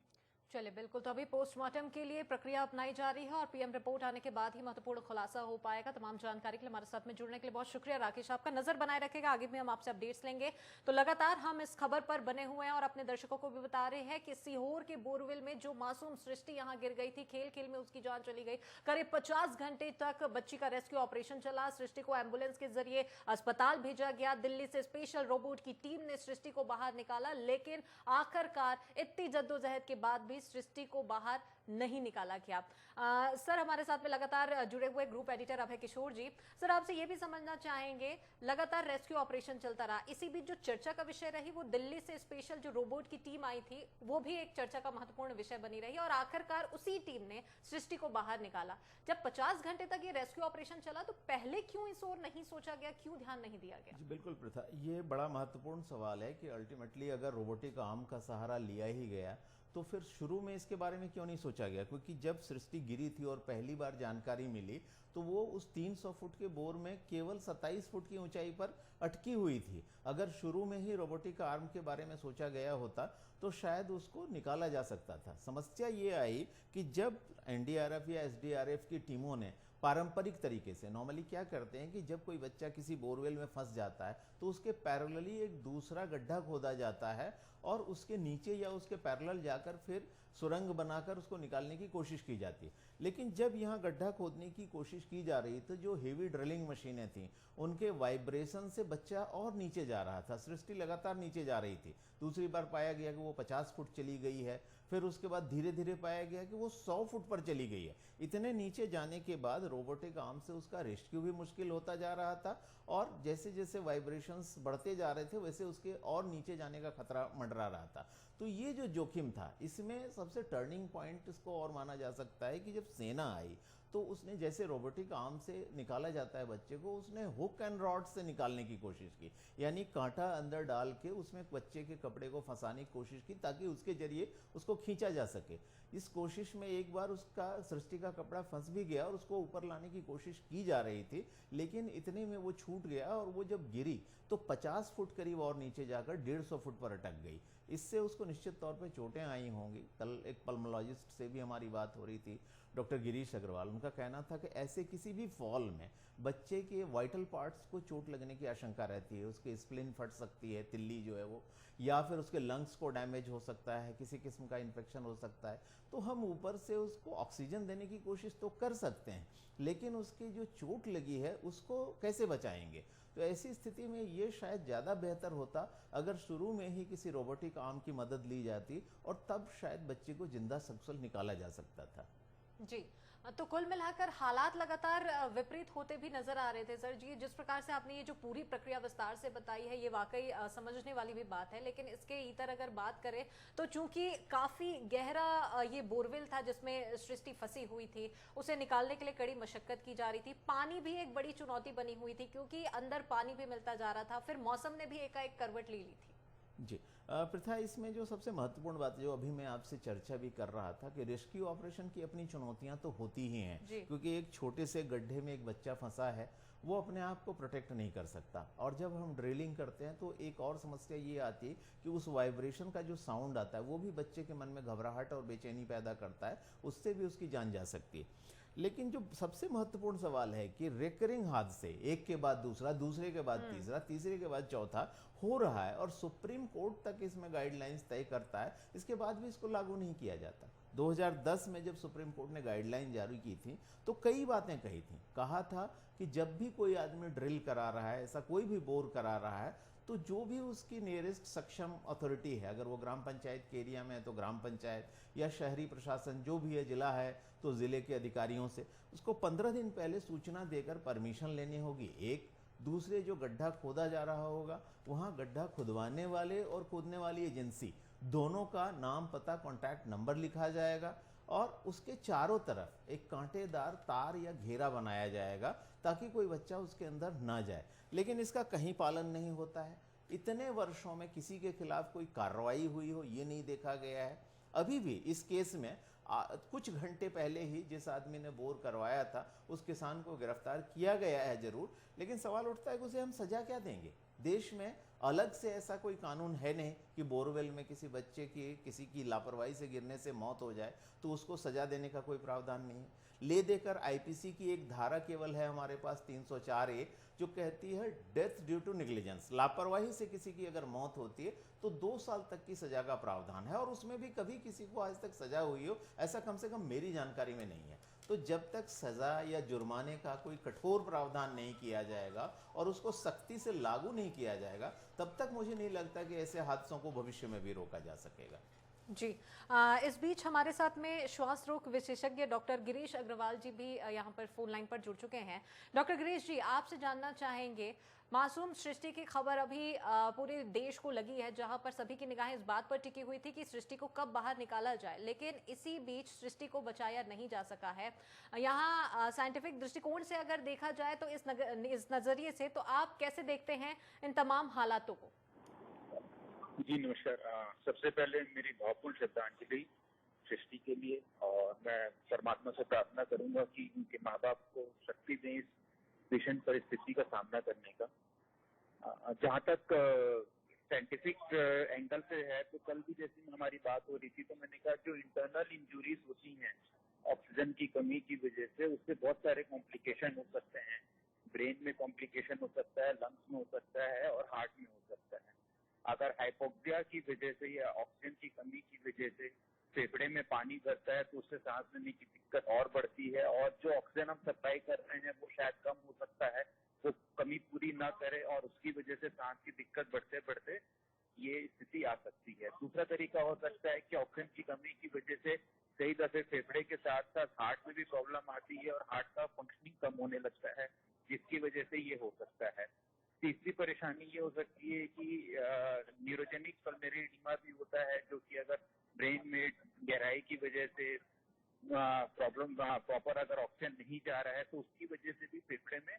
चलिए, बिल्कुल। तो अभी पोस्टमार्टम के लिए प्रक्रिया अपनाई जा रही है और पीएम रिपोर्ट आने के बाद ही महत्वपूर्ण खुलासा हो पाएगा। तमाम जानकारी के लिए हमारे साथ में जुड़ने के लिए बहुत शुक्रिया राकेश। आपका नजर बनाए रखेगा, आगे भी हम आपसे अपडेट्स लेंगे। तो लगातार हम इस खबर पर बने हुए हैं और अपने दर्शकों को भी बता रहे हैं कि सीहोर के बोरवेल में जो मासूम सृष्टि यहां गिर गई थी, खेल खेल में उसकी जान चली गई। करीब 50 घंटे तक बच्ची का रेस्क्यू ऑपरेशन चला। सृष्टि को एम्बुलेंस के जरिए अस्पताल भेजा गया। दिल्ली से स्पेशल रोबोट की टीम ने सृष्टि को बाहर निकाला, लेकिन आखिरकार इतनी जद्दोजहद के बाद भी सृष्टि को बाहर नहीं निकाला गया। सर, हमारे साथ में लगातार जुड़े हुए ग्रुप एडिटर अभय किशोर जी, सर आपसे ये भी समझना चाहेंगे, लगातार रेस्क्यू ऑपरेशन चलता रहा, इसी बीच जो चर्चा का विषय रही वो दिल्ली से स्पेशल जो रोबोट की टीम आई थी वो भी एक चर्चा का महत्वपूर्ण विषय बनी रही और आखिरकार उसी टीम ने सृष्टि को बाहर निकाला। जब 50 घंटे तक ये रेस्क्यू ऑपरेशन चला तो पहले क्यों इस ओर नहीं सोचा गया, क्यों ध्यान नहीं दिया गया?
जी बिल्कुल प्रथा, ये बड़ा महत्वपूर्ण सवाल है कि अल्टीमेटली अगर रोबोटिक आर्म का सहारा लिया ही गया तो फिर शुरू में इसके बारे में क्यों नहीं सोचा गया? क्योंकि जब सृष्टि गिरी थी और पहली बार जानकारी मिली तो वो उस 300 फुट के बोर में केवल 27 फुट की ऊंचाई पर अटकी हुई थी। अगर शुरू में ही रोबोटिक आर्म के बारे में सोचा गया होता तो शायद उसको निकाला जा सकता था। समस्या ये आई कि जब एनडीआरएफ या एसडीआरएफ की टीमों ने पारंपरिक तरीके से, नॉर्मली क्या करते हैं कि जब कोई बच्चा किसी बोरवेल में फंस जाता है तो उसके पैरेलली एक दूसरा गड्ढा खोदा जाता है और उसके नीचे या उसके पैरेलल जाकर फिर सुरंग बनाकर उसको निकालने की कोशिश की जाती है। लेकिन जब यहाँ गड्ढा खोदने की कोशिश की जा रही तो जो हेवी ड्रिलिंग मशीनें थीं उनके वाइब्रेशन से बच्चा और नीचे जा रहा था, सृष्टि लगातार नीचे जा रही थी। दूसरी बार पाया गया कि वो 50 फुट चली गई है, फिर उसके बाद धीरे धीरे पाया गया कि वो 100 फुट पर चली गई है। इतने नीचे जाने के बाद रोबोटिक आर्म से उसका रेस्क्यू भी मुश्किल होता जा रहा था और जैसे जैसे वाइब्रेशंस बढ़ते जा रहे थे वैसे उसके और नीचे जाने का खतरा मंडरा रहा था। तो ये जो जोखिम था, इसमें सबसे टर्निंग पॉइंट इसको और माना जा सकता है कि जब सेना आई तो उसने, जैसे रोबोटिक आर्म से निकाला जाता है बच्चे को, उसने हुक एंड रॉड से निकालने की कोशिश की, यानी कांटा अंदर डाल के उसमें बच्चे के कपड़े को फंसाने की कोशिश की ताकि उसके जरिए उसको खींचा जा सके। इस कोशिश में एक बार उसका सृष्टि का कपड़ा फंस भी गया और उसको ऊपर लाने की कोशिश की जा रही थी, लेकिन इतने में वो छूट गया और वो जब गिरी तो 50 फुट करीब और नीचे जाकर 150 फुट पर अटक गई। इससे उसको निश्चित तौर पे चोटें आई होंगी। कल एक पल्मोलॉजिस्ट से भी हमारी बात हो रही थी, डॉक्टर गिरीश अग्रवाल, उनका कहना था कि ऐसे किसी भी फॉल में बच्चे के वाइटल पार्ट्स को चोट लगने की आशंका रहती है। उसके स्प्लिन फट सकती है, तिल्ली जो है वो, या फिर उसके लंग्स को डैमेज हो सकता है, किसी किस्म का इन्फेक्शन हो सकता है। तो हम ऊपर से उसको ऑक्सीजन देने की कोशिश तो कर सकते हैं, लेकिन उसकी जो चोट लगी है उसको कैसे बचाएंगे? तो ऐसी स्थिति में ये शायद ज़्यादा बेहतर होता अगर शुरू में ही किसी रोबोटिक आर्म की मदद ली जाती और तब शायद बच्चे को जिंदा सकुशल निकाला जा सकता था।
जी, तो कुल मिलाकर हालात लगातार विपरीत होते भी नजर आ रहे थे सर जी। जिस प्रकार से आपने ये जो पूरी प्रक्रिया विस्तार से बताई है, ये वाकई समझने वाली भी बात है। लेकिन इसके इतर अगर बात करें तो चूंकि काफी गहरा ये बोरवेल था जिसमें सृष्टि फंसी हुई थी, उसे निकालने के लिए कड़ी मशक्कत की जा रही थी। पानी भी एक बड़ी चुनौती बनी हुई थी क्योंकि अंदर पानी भी मिलता जा रहा था। फिर मौसम ने भी एकाएक करवट ले ली थी।
जी, प्रथा, इसमें जो सबसे महत्वपूर्ण बात जो अभी मैं आपसे चर्चा भी कर रहा था कि रेस्क्यू ऑपरेशन की अपनी चुनौतियां तो होती ही हैं, क्योंकि एक छोटे से गड्ढे में एक बच्चा फंसा है, वो अपने आप को प्रोटेक्ट नहीं कर सकता। और जब हम ड्रिलिंग करते हैं तो एक और समस्या ये आती है कि उस वाइब्रेशन का जो साउंड आता है वो भी बच्चे के मन में घबराहट और बेचैनी पैदा करता है, उससे भी उसकी जान जा सकती है। लेकिन जो सबसे महत्वपूर्ण सवाल है कि रिकरिंग हादसे एक के बाद दूसरा, दूसरे के बाद तीसरा, तीसरे के बाद चौथा हो रहा है और सुप्रीम कोर्ट तक इसमें गाइडलाइंस तय करता है, इसके बाद भी इसको लागू नहीं किया जाता। 2010 में जब सुप्रीम कोर्ट ने गाइडलाइन जारी की थी तो कई बातें कही थी। कहा था कि जब भी कोई आदमी ड्रिल करा रहा है, ऐसा कोई भी बोर करा रहा है, तो जो भी उसकी नियरेस्ट सक्षम अथॉरिटी है, अगर वो ग्राम पंचायत के एरिया में है तो ग्राम पंचायत, या शहरी प्रशासन जो भी है, जिला है तो जिले के अधिकारियों से उसको 15 दिन पहले सूचना देकर परमिशन लेनी होगी। एक दूसरे, जो गड्ढा खोदा जा रहा होगा वहाँ गड्ढा खुदवाने वाले और खोदने वाली एजेंसी दोनों का नाम, पता, कॉन्टैक्ट नंबर लिखा जाएगा और उसके चारों तरफ एक कांटेदार तार या घेरा बनाया जाएगा ताकि कोई बच्चा उसके अंदर ना जाए। लेकिन इसका कहीं पालन नहीं होता है। इतने वर्षों में किसी के खिलाफ कोई कार्रवाई हुई हो ये नहीं देखा गया है। अभी भी इस केस में कुछ घंटे पहले ही जिस आदमी ने बोर करवाया था उस किसान को गिरफ्तार किया गया है जरूर, लेकिन सवाल उठता है कि उसे हम सजा क्या देंगे। देश में अलग से ऐसा कोई कानून है नहीं कि बोरवेल में किसी बच्चे की किसी की लापरवाही से गिरने से मौत हो जाए तो उसको सजा देने का कोई प्रावधान नहीं है। ले देकर आईपीसी की एक धारा केवल है हमारे पास 304A, जो कहती है डेथ ड्यू टू नेग्लिजेंस, लापरवाही से किसी की अगर मौत होती है तो 2 साल तक की सजा का प्रावधान है और उसमें भी कभी किसी को आज तक सजा हुई हो ऐसा कम से कम मेरी जानकारी में नहीं है। तो जब तक सजा या जुर्माने का कोई कठोर प्रावधान नहीं किया जाएगा और उसको सख्ती से लागू नहीं किया जाएगा तब तक मुझे नहीं लगता कि ऐसे हादसों को भविष्य में भी रोका जा सकेगा।
जी, इस बीच हमारे साथ में श्वास रोग विशेषज्ञ डॉक्टर गिरीश अग्रवाल जी भी यहाँ पर फोन लाइन पर जुड़ चुके हैं। डॉक्टर गिरीश जी, आपसे जानना चाहेंगे, मासूम सृष्टि की खबर अभी पूरे देश को लगी है, जहां पर सभी की निगाहें इस बात पर टिकी हुई थी कि सृष्टि को कब बाहर निकाला जाए, लेकिन इसी बीच सृष्टि को बचाया नहीं जा सका है। यहाँ साइंटिफिक दृष्टिकोण से अगर देखा जाए तो इस नजरिए से तो आप कैसे देखते हैं इन तमाम हालातों को?
जी नमस्कार। सबसे पहले मेरी भावपूर्ण श्रद्धांजलि सृष्टि के लिए, और मैं परमात्मा से प्रार्थना करूंगा कि उनके माँ बाप को शक्ति दें इस भीषण परिस्थिति का सामना करने का। जहाँ तक साइंटिफिक एंगल से है तो कल भी जैसे हमारी बात हो रही थी तो मैंने कहा जो इंटरनल इंजुरीज होती हैं ऑक्सीजन की कमी की वजह से, उससे बहुत सारे कॉम्प्लिकेशन हो सकते हैं। ब्रेन में कॉम्प्लिकेशन हो सकता है, लंग्स में हो सकता है और हार्ट में हो सकता है। अगर हाइपोक्सिया की वजह से या ऑक्सीजन की कमी की वजह से फेफड़े में पानी भरता है तो उससे सांस लेने की दिक्कत और बढ़ती है, और जो ऑक्सीजन हम सप्लाई कर रहे हैं वो शायद कम हो सकता है, वो कमी पूरी ना करे और उसकी वजह से सांस की दिक्कत बढ़ते बढ़ते ये स्थिति आ सकती है। दूसरा तरीका हो सकता है कि ऑक्सीजन की कमी की वजह से कई दफे फेफड़े के साथ साथ हार्ट में भी प्रॉब्लम आती है और हार्ट का फंक्शनिंग कम होने लगता है, जिसकी वजह से ये हो सकता है। तीसरी परेशानी ये हो सकती है कि न्यूरोजेनिक पल्मोनरी एडिमा भी होता है, जो कि अगर ब्रेन में गहराई की वजह से प्रॉब्लम प्रॉपर अगर ऑक्सीजन नहीं जा रहा है तो उसकी वजह से भी फेफड़े में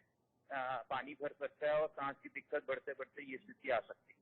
पानी भर सकता है और सांस की दिक्कत बढ़ते बढ़ते ये स्थिति आ सकती है।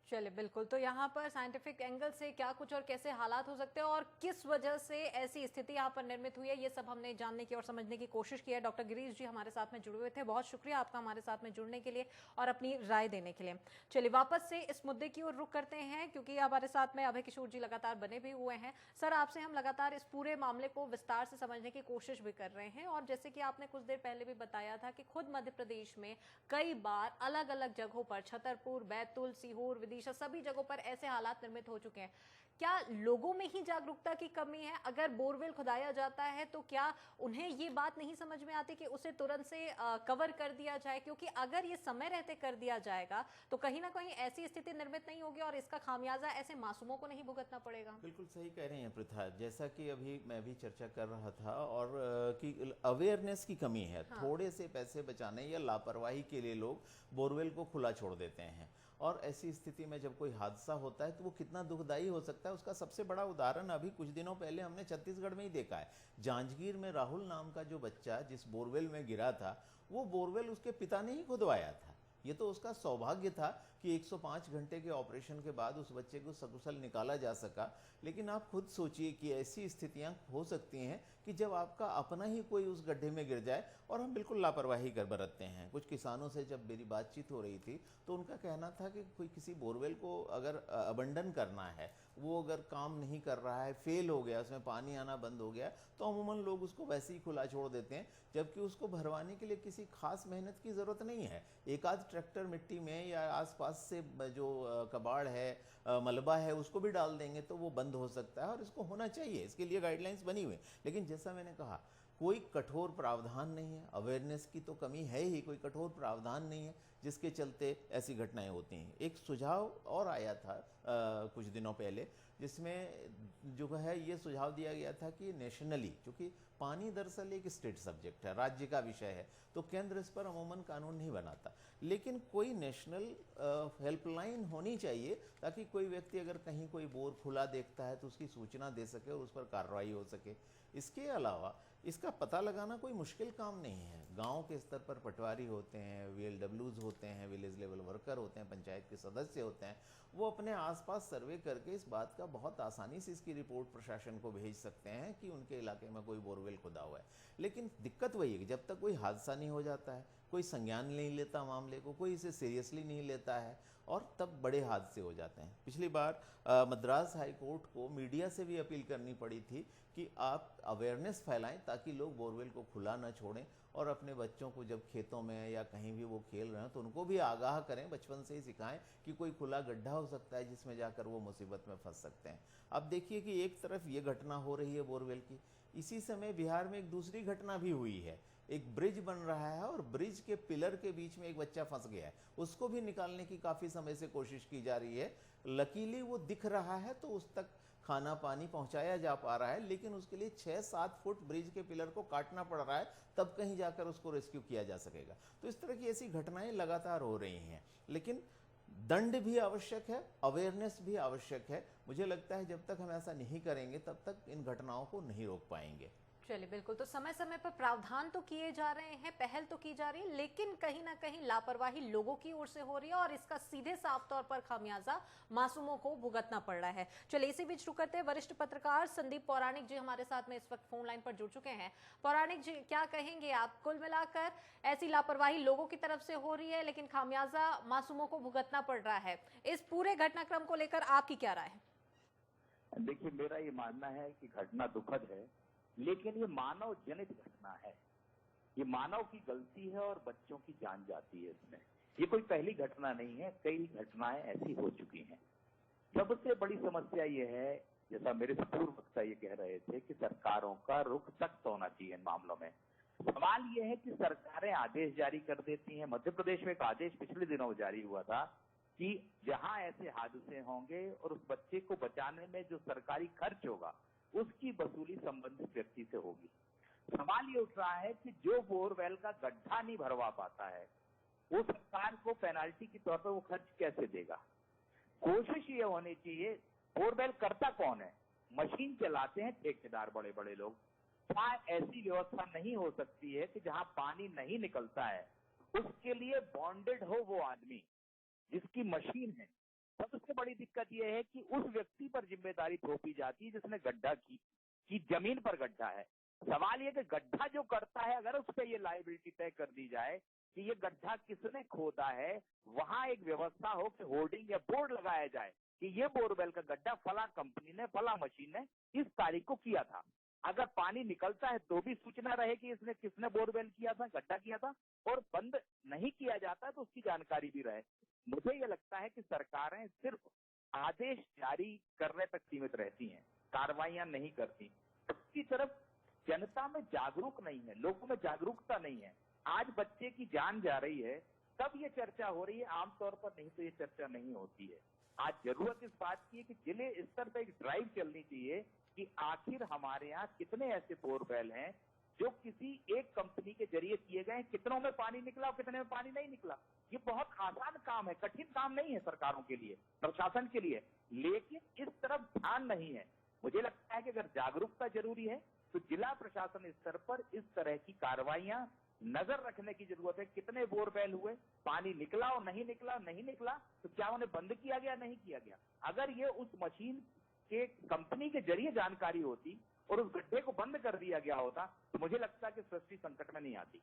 चलिए, बिल्कुल। तो यहाँ पर साइंटिफिक एंगल से क्या कुछ और कैसे हालात हो सकते हैं और किस वजह से ऐसी स्थिति यहाँ पर निर्मित हुई है, ये सब हमने जानने की और समझने की कोशिश की है। डॉक्टर गिरीश जी हमारे साथ में जुड़े हुए थे, बहुत शुक्रिया आपका हमारे साथ में जुड़ने के लिए और अपनी राय देने के लिए। चलिए वापस से इस मुद्दे की ओर रुख करते हैं, क्योंकि हमारे साथ में अभय किशोर जी लगातार बने भी हुए हैं। सर, आपसे हम लगातार इस पूरे मामले को विस्तार से समझने की कोशिश भी कर रहे हैं, और जैसे कि आपने कुछ देर पहले भी बताया था कि खुद मध्य प्रदेश में कई बार अलग अलग जगहों पर, छतरपुर, बैतूल, सीहोर, विदिशा, सभी जगहों पर ऐसे हालात निर्मित हो चुके हैं। क्या लोगों में ही जागरूकता की कमी है? अगर बोरवेल खुदाया जाता है तो क्या उन्हें ये बात नहीं समझ में आती कि उसे तुरंत से कवर कर दिया जाए? क्योंकि अगर ये समय रहते कर दिया जाएगा तो कहीं ना कहीं ऐसी स्थिति निर्मित नहीं होगी और इसका खामियाजा ऐसे मासूमों को नहीं भुगतना पड़ेगा।
बिल्कुल सही कह रहे हैं पृथा, जैसा कि अभी मैं भी चर्चा कर रहा था और कि अवेयरनेस की कमी है।
हाँ।
थोड़े से पैसे बचाने या लापरवाही के लिए लोग बोरवेल को खुला छोड़ देते हैं, और ऐसी स्थिति में जब कोई हादसा होता है तो वो कितना दुखदाई हो सकता है, उसका सबसे बड़ा उदाहरण अभी कुछ दिनों पहले हमने छत्तीसगढ़ में ही देखा है। जांजगीर में राहुल नाम का जो बच्चा जिस बोरवेल में गिरा था, वो बोरवेल उसके पिता ने ही खुदवाया था। ये तो उसका सौभाग्य था कि 105 घंटे के ऑपरेशन के बाद उस बच्चे को सकुशल निकाला जा सका। लेकिन आप खुद सोचिए कि ऐसी स्थितियां हो सकती हैं कि जब आपका अपना ही कोई उस गड्ढे में गिर जाए और हम बिल्कुल लापरवाही कर बरतते हैं। कुछ किसानों से जब मेरी बातचीत हो रही थी तो उनका कहना था कि कोई किसी बोरवेल को अगर अबंडन करना है, वो अगर काम नहीं कर रहा है, फेल हो गया, उसमें पानी आना बंद हो गया, तो अमूमन लोग उसको वैसे ही खुला छोड़ देते हैं, जबकि उसको भरवाने के लिए किसी खास मेहनत की ज़रूरत नहीं है। एक आध ट्रैक्टर मिट्टी में या आसपास से जो कबाड़ है, मलबा है, उसको भी डाल देंगे तो वो बंद हो सकता है, और इसको होना चाहिए, इसके लिए गाइडलाइंस बनी हुई। लेकिन जैसा मैंने कहा, कोई कठोर प्रावधान नहीं है, अवेयरनेस की तो कमी है ही, कोई कठोर प्रावधान नहीं है, जिसके चलते ऐसी घटनाएं होती हैं। एक सुझाव और आया था कुछ दिनों पहले, जिसमें जो है ये सुझाव दिया गया था कि नेशनली, क्योंकि पानी दरअसल एक स्टेट सब्जेक्ट है, राज्य का विषय है, तो केंद्र इस पर अमूमन कानून नहीं बनाता, लेकिन कोई नेशनल हेल्पलाइन होनी चाहिए, ताकि कोई व्यक्ति अगर कहीं कोई बोर खुला देखता है तो उसकी सूचना दे सके और उस पर कार्रवाई हो सके। इसके अलावा इसका पता लगाना कोई मुश्किल काम नहीं है। गांव के स्तर पर पटवारी होते हैं, वीएलडब्ल्यूज होते हैं, विलेज लेवल वर्कर होते हैं, पंचायत के सदस्य होते हैं, वो अपने आसपास सर्वे करके इस बात का बहुत आसानी से इसकी रिपोर्ट प्रशासन को भेज सकते हैं कि उनके इलाके में कोई बोरवेल खुदा हुआ है। लेकिन दिक्कत वही है कि जब तक कोई हादसा नहीं हो जाता है, कोई संज्ञान नहीं लेता मामले को, कोई इसे सीरियसली नहीं लेता है, और तब बड़े हादसे हो जाते हैं। पिछली बार मद्रास हाई कोर्ट को मीडिया से भी अपील करनी पड़ी थी कि आप अवेयरनेस फैलाएं ताकि लोग बोरवेल को खुला न छोड़ें, और अपने बच्चों को जब खेतों में या कहीं भी वो खेल रहे हैं तो उनको भी आगाह करें, बचपन से ही सिखाएं कि कोई खुला गड्ढा हो सकता है जिसमें जाकर वो मुसीबत में फंस सकते हैं। अब देखिए कि एक तरफ ये घटना हो रही है बोरवेल की, इसी समय बिहार में एक दूसरी घटना भी हुई है। एक ब्रिज बन रहा है और ब्रिज के पिलर के बीच में एक बच्चा फंस गया है, उसको भी निकालने की काफ़ी समय से कोशिश की जा रही है। लकीली वो दिख रहा है तो उस तक खाना पानी पहुंचाया जा पा रहा है, लेकिन उसके लिए 6-7 फुट ब्रिज के पिलर को काटना पड़ रहा है, तब कहीं जाकर उसको रेस्क्यू किया जा सकेगा। तो इस तरह की ऐसी घटनाएं लगातार हो रही हैं, लेकिन दंड भी आवश्यक है, अवेयरनेस भी आवश्यक है। मुझे लगता है जब तक हम ऐसा नहीं करेंगे तब तक इन घटनाओं को नहीं रोक पाएंगे।
चलिए, बिल्कुल। तो समय समय पर प्रावधान तो किए जा रहे हैं, पहल तो की जा रही है, लेकिन कहीं ना कहीं लापरवाही लोगों की ओर से हो रही है और इसका सीधे साफ तौर पर खामियाजा मासूमों को भुगतना पड़ रहा है। चलिए, इसी बीच रुक करते हैं, वरिष्ठ पत्रकार संदीप पौराणिक जी हमारे साथ में इस वक्त फोन लाइन पर जुड़ चुके हैं। पौराणिक जी, क्या कहेंगे आप? कुल मिलाकर ऐसी लापरवाही लोगों की तरफ से हो रही है, लेकिन खामियाजा मासूमों को भुगतना पड़ रहा है। इस पूरे घटनाक्रम को लेकर आपकी क्या राय है?
देखिए, मेरा ये मानना है कि घटना दुखद है, लेकिन ये मानव जनित घटना है। ये मानव की गलती है और बच्चों की जान जाती है इसमें। ये कोई पहली घटना नहीं है, कई घटनाएं ऐसी हो चुकी हैं। सबसे बड़ी समस्या ये है, जैसा मेरे से पूर्व वक्ता ये कह रहे थे, कि सरकारों का रुख सख्त होना चाहिए इन मामलों में। सवाल ये है कि सरकारें आदेश जारी कर देती हैं। मध्य प्रदेश में एक आदेश पिछले दिनों जारी हुआ था कि जहां ऐसे हादसे होंगे और उस बच्चे को बचाने में जो सरकारी खर्च होगा उसकी वसूली संबंधित व्यक्ति से होगी। सवाल ये उठ रहा है कि जो बोरवेल का गड्ढा नहीं भरवा पाता है, वो सरकार को पेनाल्टी के तौर पर वो खर्च कैसे देगा? कोशिश ये होनी चाहिए, बोरवेल करता कौन है? मशीन चलाते हैं ठेकेदार, बड़े बड़े लोग। क्या ऐसी व्यवस्था नहीं हो सकती है कि जहां पानी नहीं निकलता है उसके लिए बॉन्डेड हो वो आदमी जिसकी मशीन है? सबसे बड़ी दिक्कत यह है कि उस व्यक्ति पर जिम्मेदारी थोपी जाती है जिसने गड्ढा की जमीन पर गड्ढा है। सवाल यह कि गड्ढा जो करता है, अगर उस पर यह लायबिलिटी तय कर दी जाए कि ये गड्ढा किसने खोदा है, वहां एक व्यवस्था हो कि होर्डिंग या बोर्ड लगाया जाए कि ये बोरवेल का गड्ढा फला कंपनी ने, फला मशीन ने इस तारीख को किया था। अगर पानी निकलता है तो भी सूचना रहे कि इसने किसने बोरवेल किया था, गड्ढा किया था, और बंद नहीं किया जाता है तो उसकी जानकारी भी रहे। मुझे यह लगता है कि सरकारें सिर्फ आदेश जारी करने तक सीमित रहती हैं, कार्रवाइयां नहीं करती। दूसरी तरफ जनता में जागरूक नहीं है, लोगों में जागरूकता नहीं है। आज बच्चे की जान जा रही है तब ये चर्चा हो रही है, आमतौर पर नहीं तो ये चर्चा नहीं होती है। आज जरूरत इस बात की है कि जिले स्तर पर एक ड्राइव चलनी चाहिए कि आखिर हमारे यहाँ कितने ऐसे बोरवेल हैं जो किसी एक कंपनी के जरिए किए गए, कितनों में पानी निकला और कितने में पानी नहीं निकला। ये बहुत आसान काम है, कठिन काम नहीं है सरकारों के लिए, प्रशासन के लिए, लेकिन इस तरफ ध्यान नहीं है। मुझे लगता है कि अगर जागरूकता जरूरी है तो जिला प्रशासन स्तर पर इस तरह की कार्रवाइयां नजर रखने की जरूरत है। कितने बोरवेल हुए, पानी निकला और नहीं निकला, नहीं निकला तो क्या उन्हें बंद किया गया, नहीं किया गया। अगर ये उस मशीन के कंपनी के जरिए जानकारी होती और उस गड्ढे को बंद कर दिया गया होता तो मुझे लगता है कि सृष्टि संकट में नहीं आती।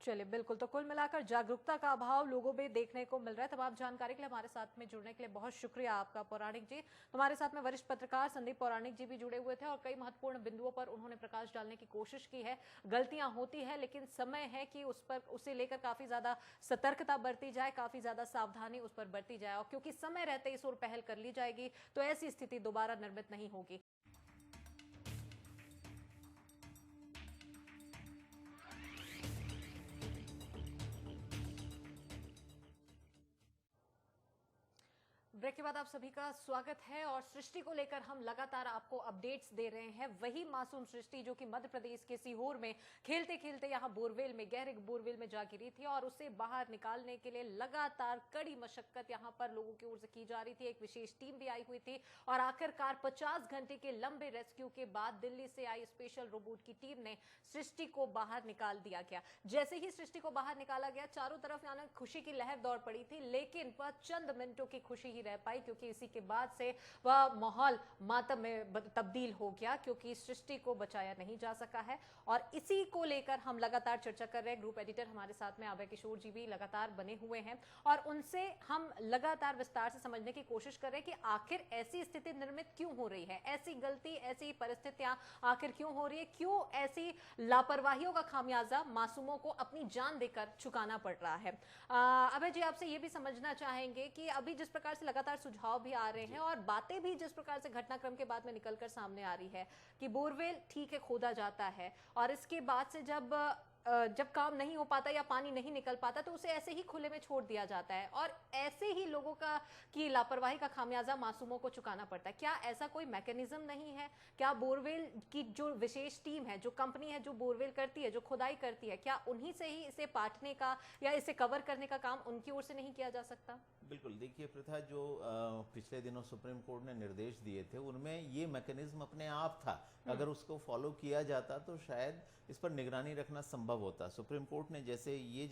चलिए, बिल्कुल। तो कुल मिलाकर जागरूकता का अभाव लोगों में देखने को मिल रहा है। तमाम जानकारी के लिए हमारे साथ में जुड़ने के लिए बहुत शुक्रिया आपका पौराणिक जी। हमारे साथ में वरिष्ठ पत्रकार संदीप पौराणिक जी भी जुड़े हुए थे और कई महत्वपूर्ण बिंदुओं पर उन्होंने प्रकाश डालने की कोशिश की है। गलतियां होती है, लेकिन समय है कि उसे लेकर काफी ज्यादा सतर्कता बरती जाए, काफी ज्यादा सावधानी उस पर बरती जाए, और क्योंकि समय रहते इस ओर पहल कर ली जाएगी तो ऐसी स्थिति दोबारा निर्मित नहीं होगी। ब्रेक के बाद आप सभी का स्वागत है और सृष्टि को लेकर हम लगातार आपको अपडेट्स दे रहे हैं। वही मासूम सृष्टि जो कि मध्य प्रदेश के सीहोर में खेलते खेलते यहां बोरवेल में, गहरे बोरवेल में जा गिरी थी और उसे बाहर निकालने के लिए लगातार कड़ी मशक्कत यहां पर लोगों की ओर से की जा रही थी। एक विशेष टीम भी आई हुई थी और आखिरकार 50 घंटे के लंबे रेस्क्यू के बाद दिल्ली से आई स्पेशल रोबोट की टीम ने सृष्टि को बाहर निकाल दिया गया। जैसे ही सृष्टि को बाहर निकाला गया, चारों तरफ यानी खुशी की लहर दौड़ पड़ी थी, लेकिन वह चंद मिनटों की खुशी ही रह पाई, क्योंकि इसी के बाद से वह माहौल मातम में तब्दील हो गया, क्योंकि सृष्टि को बचाया नहीं जा सका है। और इसी को लेकर हम लगातार चर्चा कर रहे हैं। ग्रुप एडिटर हमारे साथ में अभय किशोर जी भी लगातार बने हुए हैं और उनसे हम लगातार विस्तार से समझने की कोशिश कर रहे हैं कि आखिर ऐसी स्थिति निर्मित क्यों हो रही है, ऐसी गलती, ऐसी परिस्थितियां आखिर क्यों हो रही है, क्यों ऐसी लापरवाहियों का खामियाजा मासूमों को अपनी जान देकर चुकाना पड़ रहा है। अभय जी, आपसे ये भी समझना चाहेंगे कि अभी जिस प्रकार से लगातार सुझाव भी आ रहे हैं और बातें भी जिस प्रकार से घटनाक्रम के बाद में निकलकर सामने आ रही है कि बोरवेल ठीक है खोदा जाता है और इसके बाद से जब काम नहीं हो पाता या पानी नहीं निकल पाता तो उसे ऐसे ही खुले में छोड़ दिया जाता है और ऐसे ही लोगों की लापरवाही का खामियाजा मासूमों को चुकाना पड़ता है। क्या ऐसा कोई मैकेनिज्म नहीं है? क्या बोरवेल की जो विशेष टीम है, जो कंपनी है जो बोरवेल करती है, जो खुदाई करती है, क्या उन्हीं से ही इसे पाटने का या इसे कवर करने का काम उनकी ओर से नहीं किया जा सकता?
बिल्कुल। देखिए प्रथा, जो पिछले दिनों सुप्रीम कोर्ट ने निर्देश दिए थे उनमें ये मैकेनिज्म अपने आप था। अगर उसको फॉलो किया जाता तो शायद इस पर निगरानी रखना संभव होता। सुप्रीम कोर्ट ने जैसे ये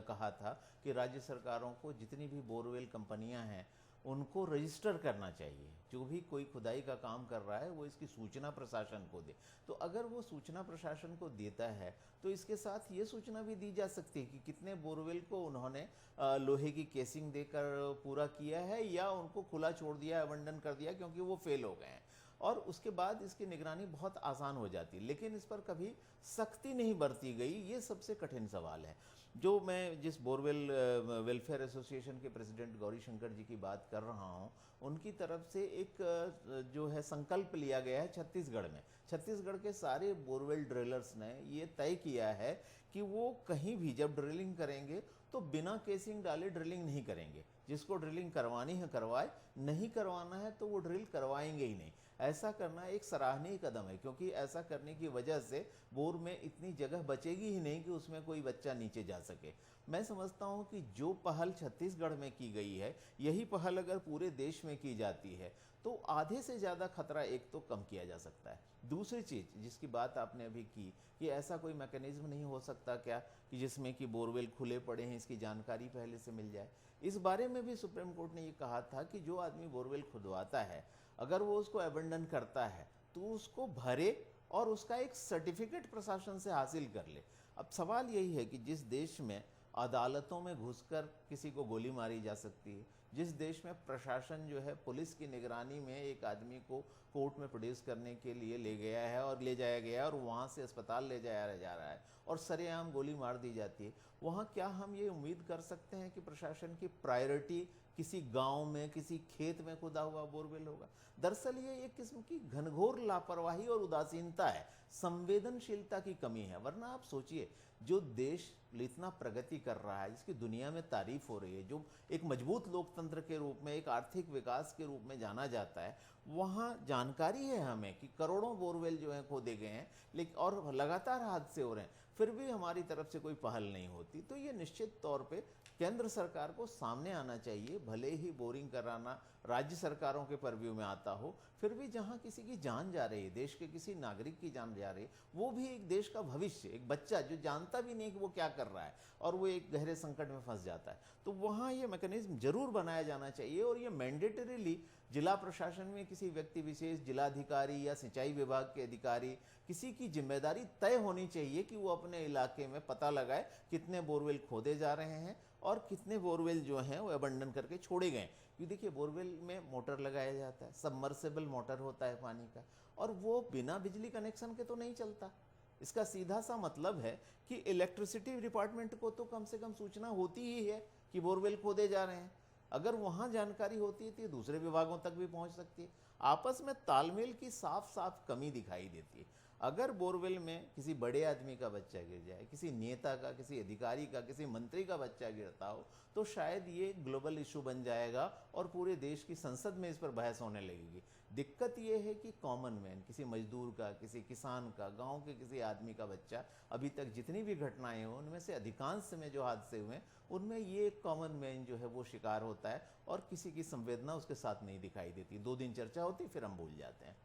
कहा था कि राज्य सरकारों को जितनी भी बोरवेल कंपनियां हैं उनको रजिस्टर करना चाहिए। जो भी कोई खुदाई का काम कर रहा है वो इसकी सूचना प्रशासन को दे। तो अगर वो सूचना प्रशासन को देता है तो इसके साथ ये सूचना भी दी जा सकती है कि कितने बोरवेल को उन्होंने लोहे की केसिंग देकर पूरा किया है या उनको खुला छोड़ दिया, अबंडन कर दिया क्योंकि वो फेल हो गए हैं, और उसके बाद इसकी निगरानी बहुत आसान हो जाती है। लेकिन इस पर कभी सख्ती नहीं बरती गई, ये सबसे कठिन सवाल है। जो मैं जिस बोरवेल वेलफेयर एसोसिएशन के प्रेसिडेंट गौरी शंकर जी की बात कर रहा हूँ, उनकी तरफ से एक जो है संकल्प लिया गया है छत्तीसगढ़ में। छत्तीसगढ़ के सारे बोरवेल ड्रिलर्स ने ये तय किया है कि वो कहीं भी जब ड्रिलिंग करेंगे तो बिना केसिंग डाले ड्रिलिंग नहीं करेंगे। जिसको ड्रिलिंग करवानी है करवाए, नहीं करवाना है तो वो ड्रिल करवाएंगे ही नहीं। ऐसा करना एक सराहनीय कदम है, क्योंकि ऐसा करने की वजह से बोर में इतनी जगह बचेगी ही नहीं कि उसमें कोई बच्चा नीचे जा सके। मैं समझता हूं कि जो पहल छत्तीसगढ़ में की गई है, यही पहल अगर पूरे देश में की जाती है तो आधे से ज़्यादा खतरा एक तो कम किया जा सकता है। दूसरी चीज़ जिसकी बात आपने अभी की कि ऐसा कोई मैकेनिज्म नहीं हो सकता क्या कि जिसमें कि बोरवेल खुले पड़े हैं, इसकी जानकारी पहले से मिल जाए। इस बारे में भी सुप्रीम कोर्ट ने ये कहा था कि जो आदमी बोरवेल खुदवाता है अगर वो उसको अबंडन करता है तो उसको भरे और उसका एक सर्टिफिकेट प्रशासन से हासिल कर ले। अब सवाल यही है कि जिस देश में अदालतों में घुसकर किसी को गोली मारी जा सकती है, जिस देश में प्रशासन जो है पुलिस की निगरानी में एक आदमी को कोर्ट में प्रोड्यूस करने के लिए ले गया है और ले जाया गया है और वहाँ से अस्पताल ले जाया जा रहा है और सरेआम गोली मार दी जाती है, वहाँ क्या हम ये उम्मीद कर सकते हैं कि प्रशासन की प्रायोरिटी किसी गांव में, किसी खेत में खुदा हुआ बोरवेल होगा? दरअसल ये एक किस्म की घनघोर लापरवाही और उदासीनता है, संवेदनशीलता की कमी है। वरना आप सोचिए, जो देश इतना प्रगति कर रहा है, जिसकी दुनिया में तारीफ हो रही है, जो एक मजबूत लोकतंत्र के रूप में, एक आर्थिक विकास के रूप में जाना जाता है, वहाँ जानकारी है हमें कि करोड़ों बोरवेल जो हैं खोदे गए हैं, लेकिन और लगातार हादसे हो रहे हैं, फिर भी हमारी तरफ से कोई पहल नहीं होती। तो ये निश्चित तौर पे केंद्र सरकार को सामने आना चाहिए। भले ही बोरिंग कराना राज्य सरकारों के परव्यू में आता हो, फिर भी जहां किसी की जान जा रही है, देश के किसी नागरिक की जान जा रही है, वो भी एक देश का भविष्य, एक बच्चा जो जानता भी नहीं कि वो क्या कर रहा है और वो एक गहरे संकट में फंस जाता है, तो वहाँ ये मैकेनिज्म जरूर बनाया जाना चाहिए। और ये मैंडेटरीली जिला प्रशासन में किसी व्यक्ति विशेष, जिलाधिकारी या सिंचाई विभाग के अधिकारी, किसी की जिम्मेदारी तय होनी चाहिए कि वो अपने इलाके में पता लगाए कितने बोरवेल खोदे जा रहे हैं और कितने बोरवेल जो हैं वो अबंडन करके छोड़े गए। क्योंकि देखिए, बोरवेल में मोटर लगाया जाता है, सबमर्सिबल मोटर होता है पानी का, और वो बिना बिजली कनेक्शन के तो नहीं चलता। इसका सीधा सा मतलब है कि इलेक्ट्रिसिटी डिपार्टमेंट को तो कम से कम सूचना होती ही है कि बोरवेल खोदे जा रहे हैं। अगर वहाँ जानकारी होती है तो ये दूसरे विभागों तक भी पहुँच सकती है। आपस में तालमेल की साफ साफ कमी दिखाई देती है। अगर बोरवेल में किसी बड़े आदमी का बच्चा गिर जाए, किसी नेता का, किसी अधिकारी का, किसी मंत्री का बच्चा गिरता हो, तो शायद ये ग्लोबल इशू बन जाएगा और पूरे देश की संसद में इस पर बहस होने लगेगी। दिक्कत ये है कि कॉमन मैन, किसी मजदूर का, किसी किसान का, गांव के किसी आदमी का बच्चा, अभी तक जितनी भी घटनाएं हुई उनमें से अधिकांश में जो हादसे हुए उनमें ये कॉमन मैन जो है वो शिकार होता है और किसी की संवेदना उसके साथ नहीं दिखाई देती। 2 दिन चर्चा होती, फिर हम भूल जाते हैं।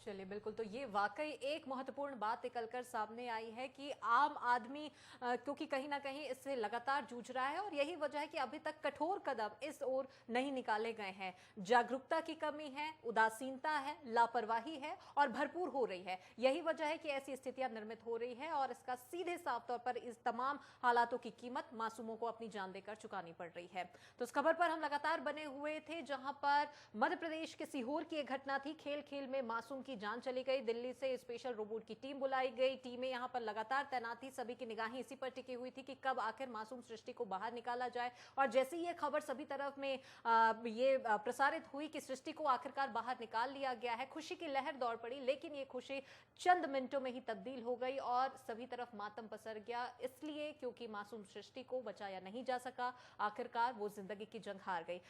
चलिए, बिल्कुल। तो ये वाकई एक महत्वपूर्ण बात निकलकर सामने आई है कि आम आदमी क्योंकि कहीं ना कहीं इससे लगातार जूझ रहा है और यही वजह है कि अभी तक कठोर कदम इस ओर नहीं निकाले गए हैं। जागरूकता की कमी है, उदासीनता है, लापरवाही है और भरपूर हो रही है। यही वजह है कि ऐसी स्थितियां निर्मित हो रही है और इसका सीधे साफ तौर पर इस तमाम हालातों की कीमत मासूमों को अपनी जान देकर चुकानी पड़ रही है। तो इस खबर पर हम लगातार बने हुए थे, जहां पर मध्य प्रदेश के सीहोर की एक घटना थी। खेल खेल में मासूम की जान चली गई। दिल्ली से स्पेशल रोबोट की टीम बुलाई गई। टीमें यहां पर लगातार तैनात थी। सभी की निगाहें इसी पर टिकी हुई थी कि कब आखिर मासूम सृष्टि को बाहर निकाला जाए। और जैसे ही ये खबर सभी तरफ में प्रसारित हुई कि सृष्टि को आखिरकार बाहर निकाल लिया गया है, खुशी की लहर दौड़ पड़ी। लेकिन ये खुशी चंद मिनटों में ही तब्दील हो गई और सभी तरफ मातम पसर गया, इसलिए क्योंकि मासूम सृष्टि को बचाया नहीं जा सका। आखिरकार वो जिंदगी की जंग हार गई।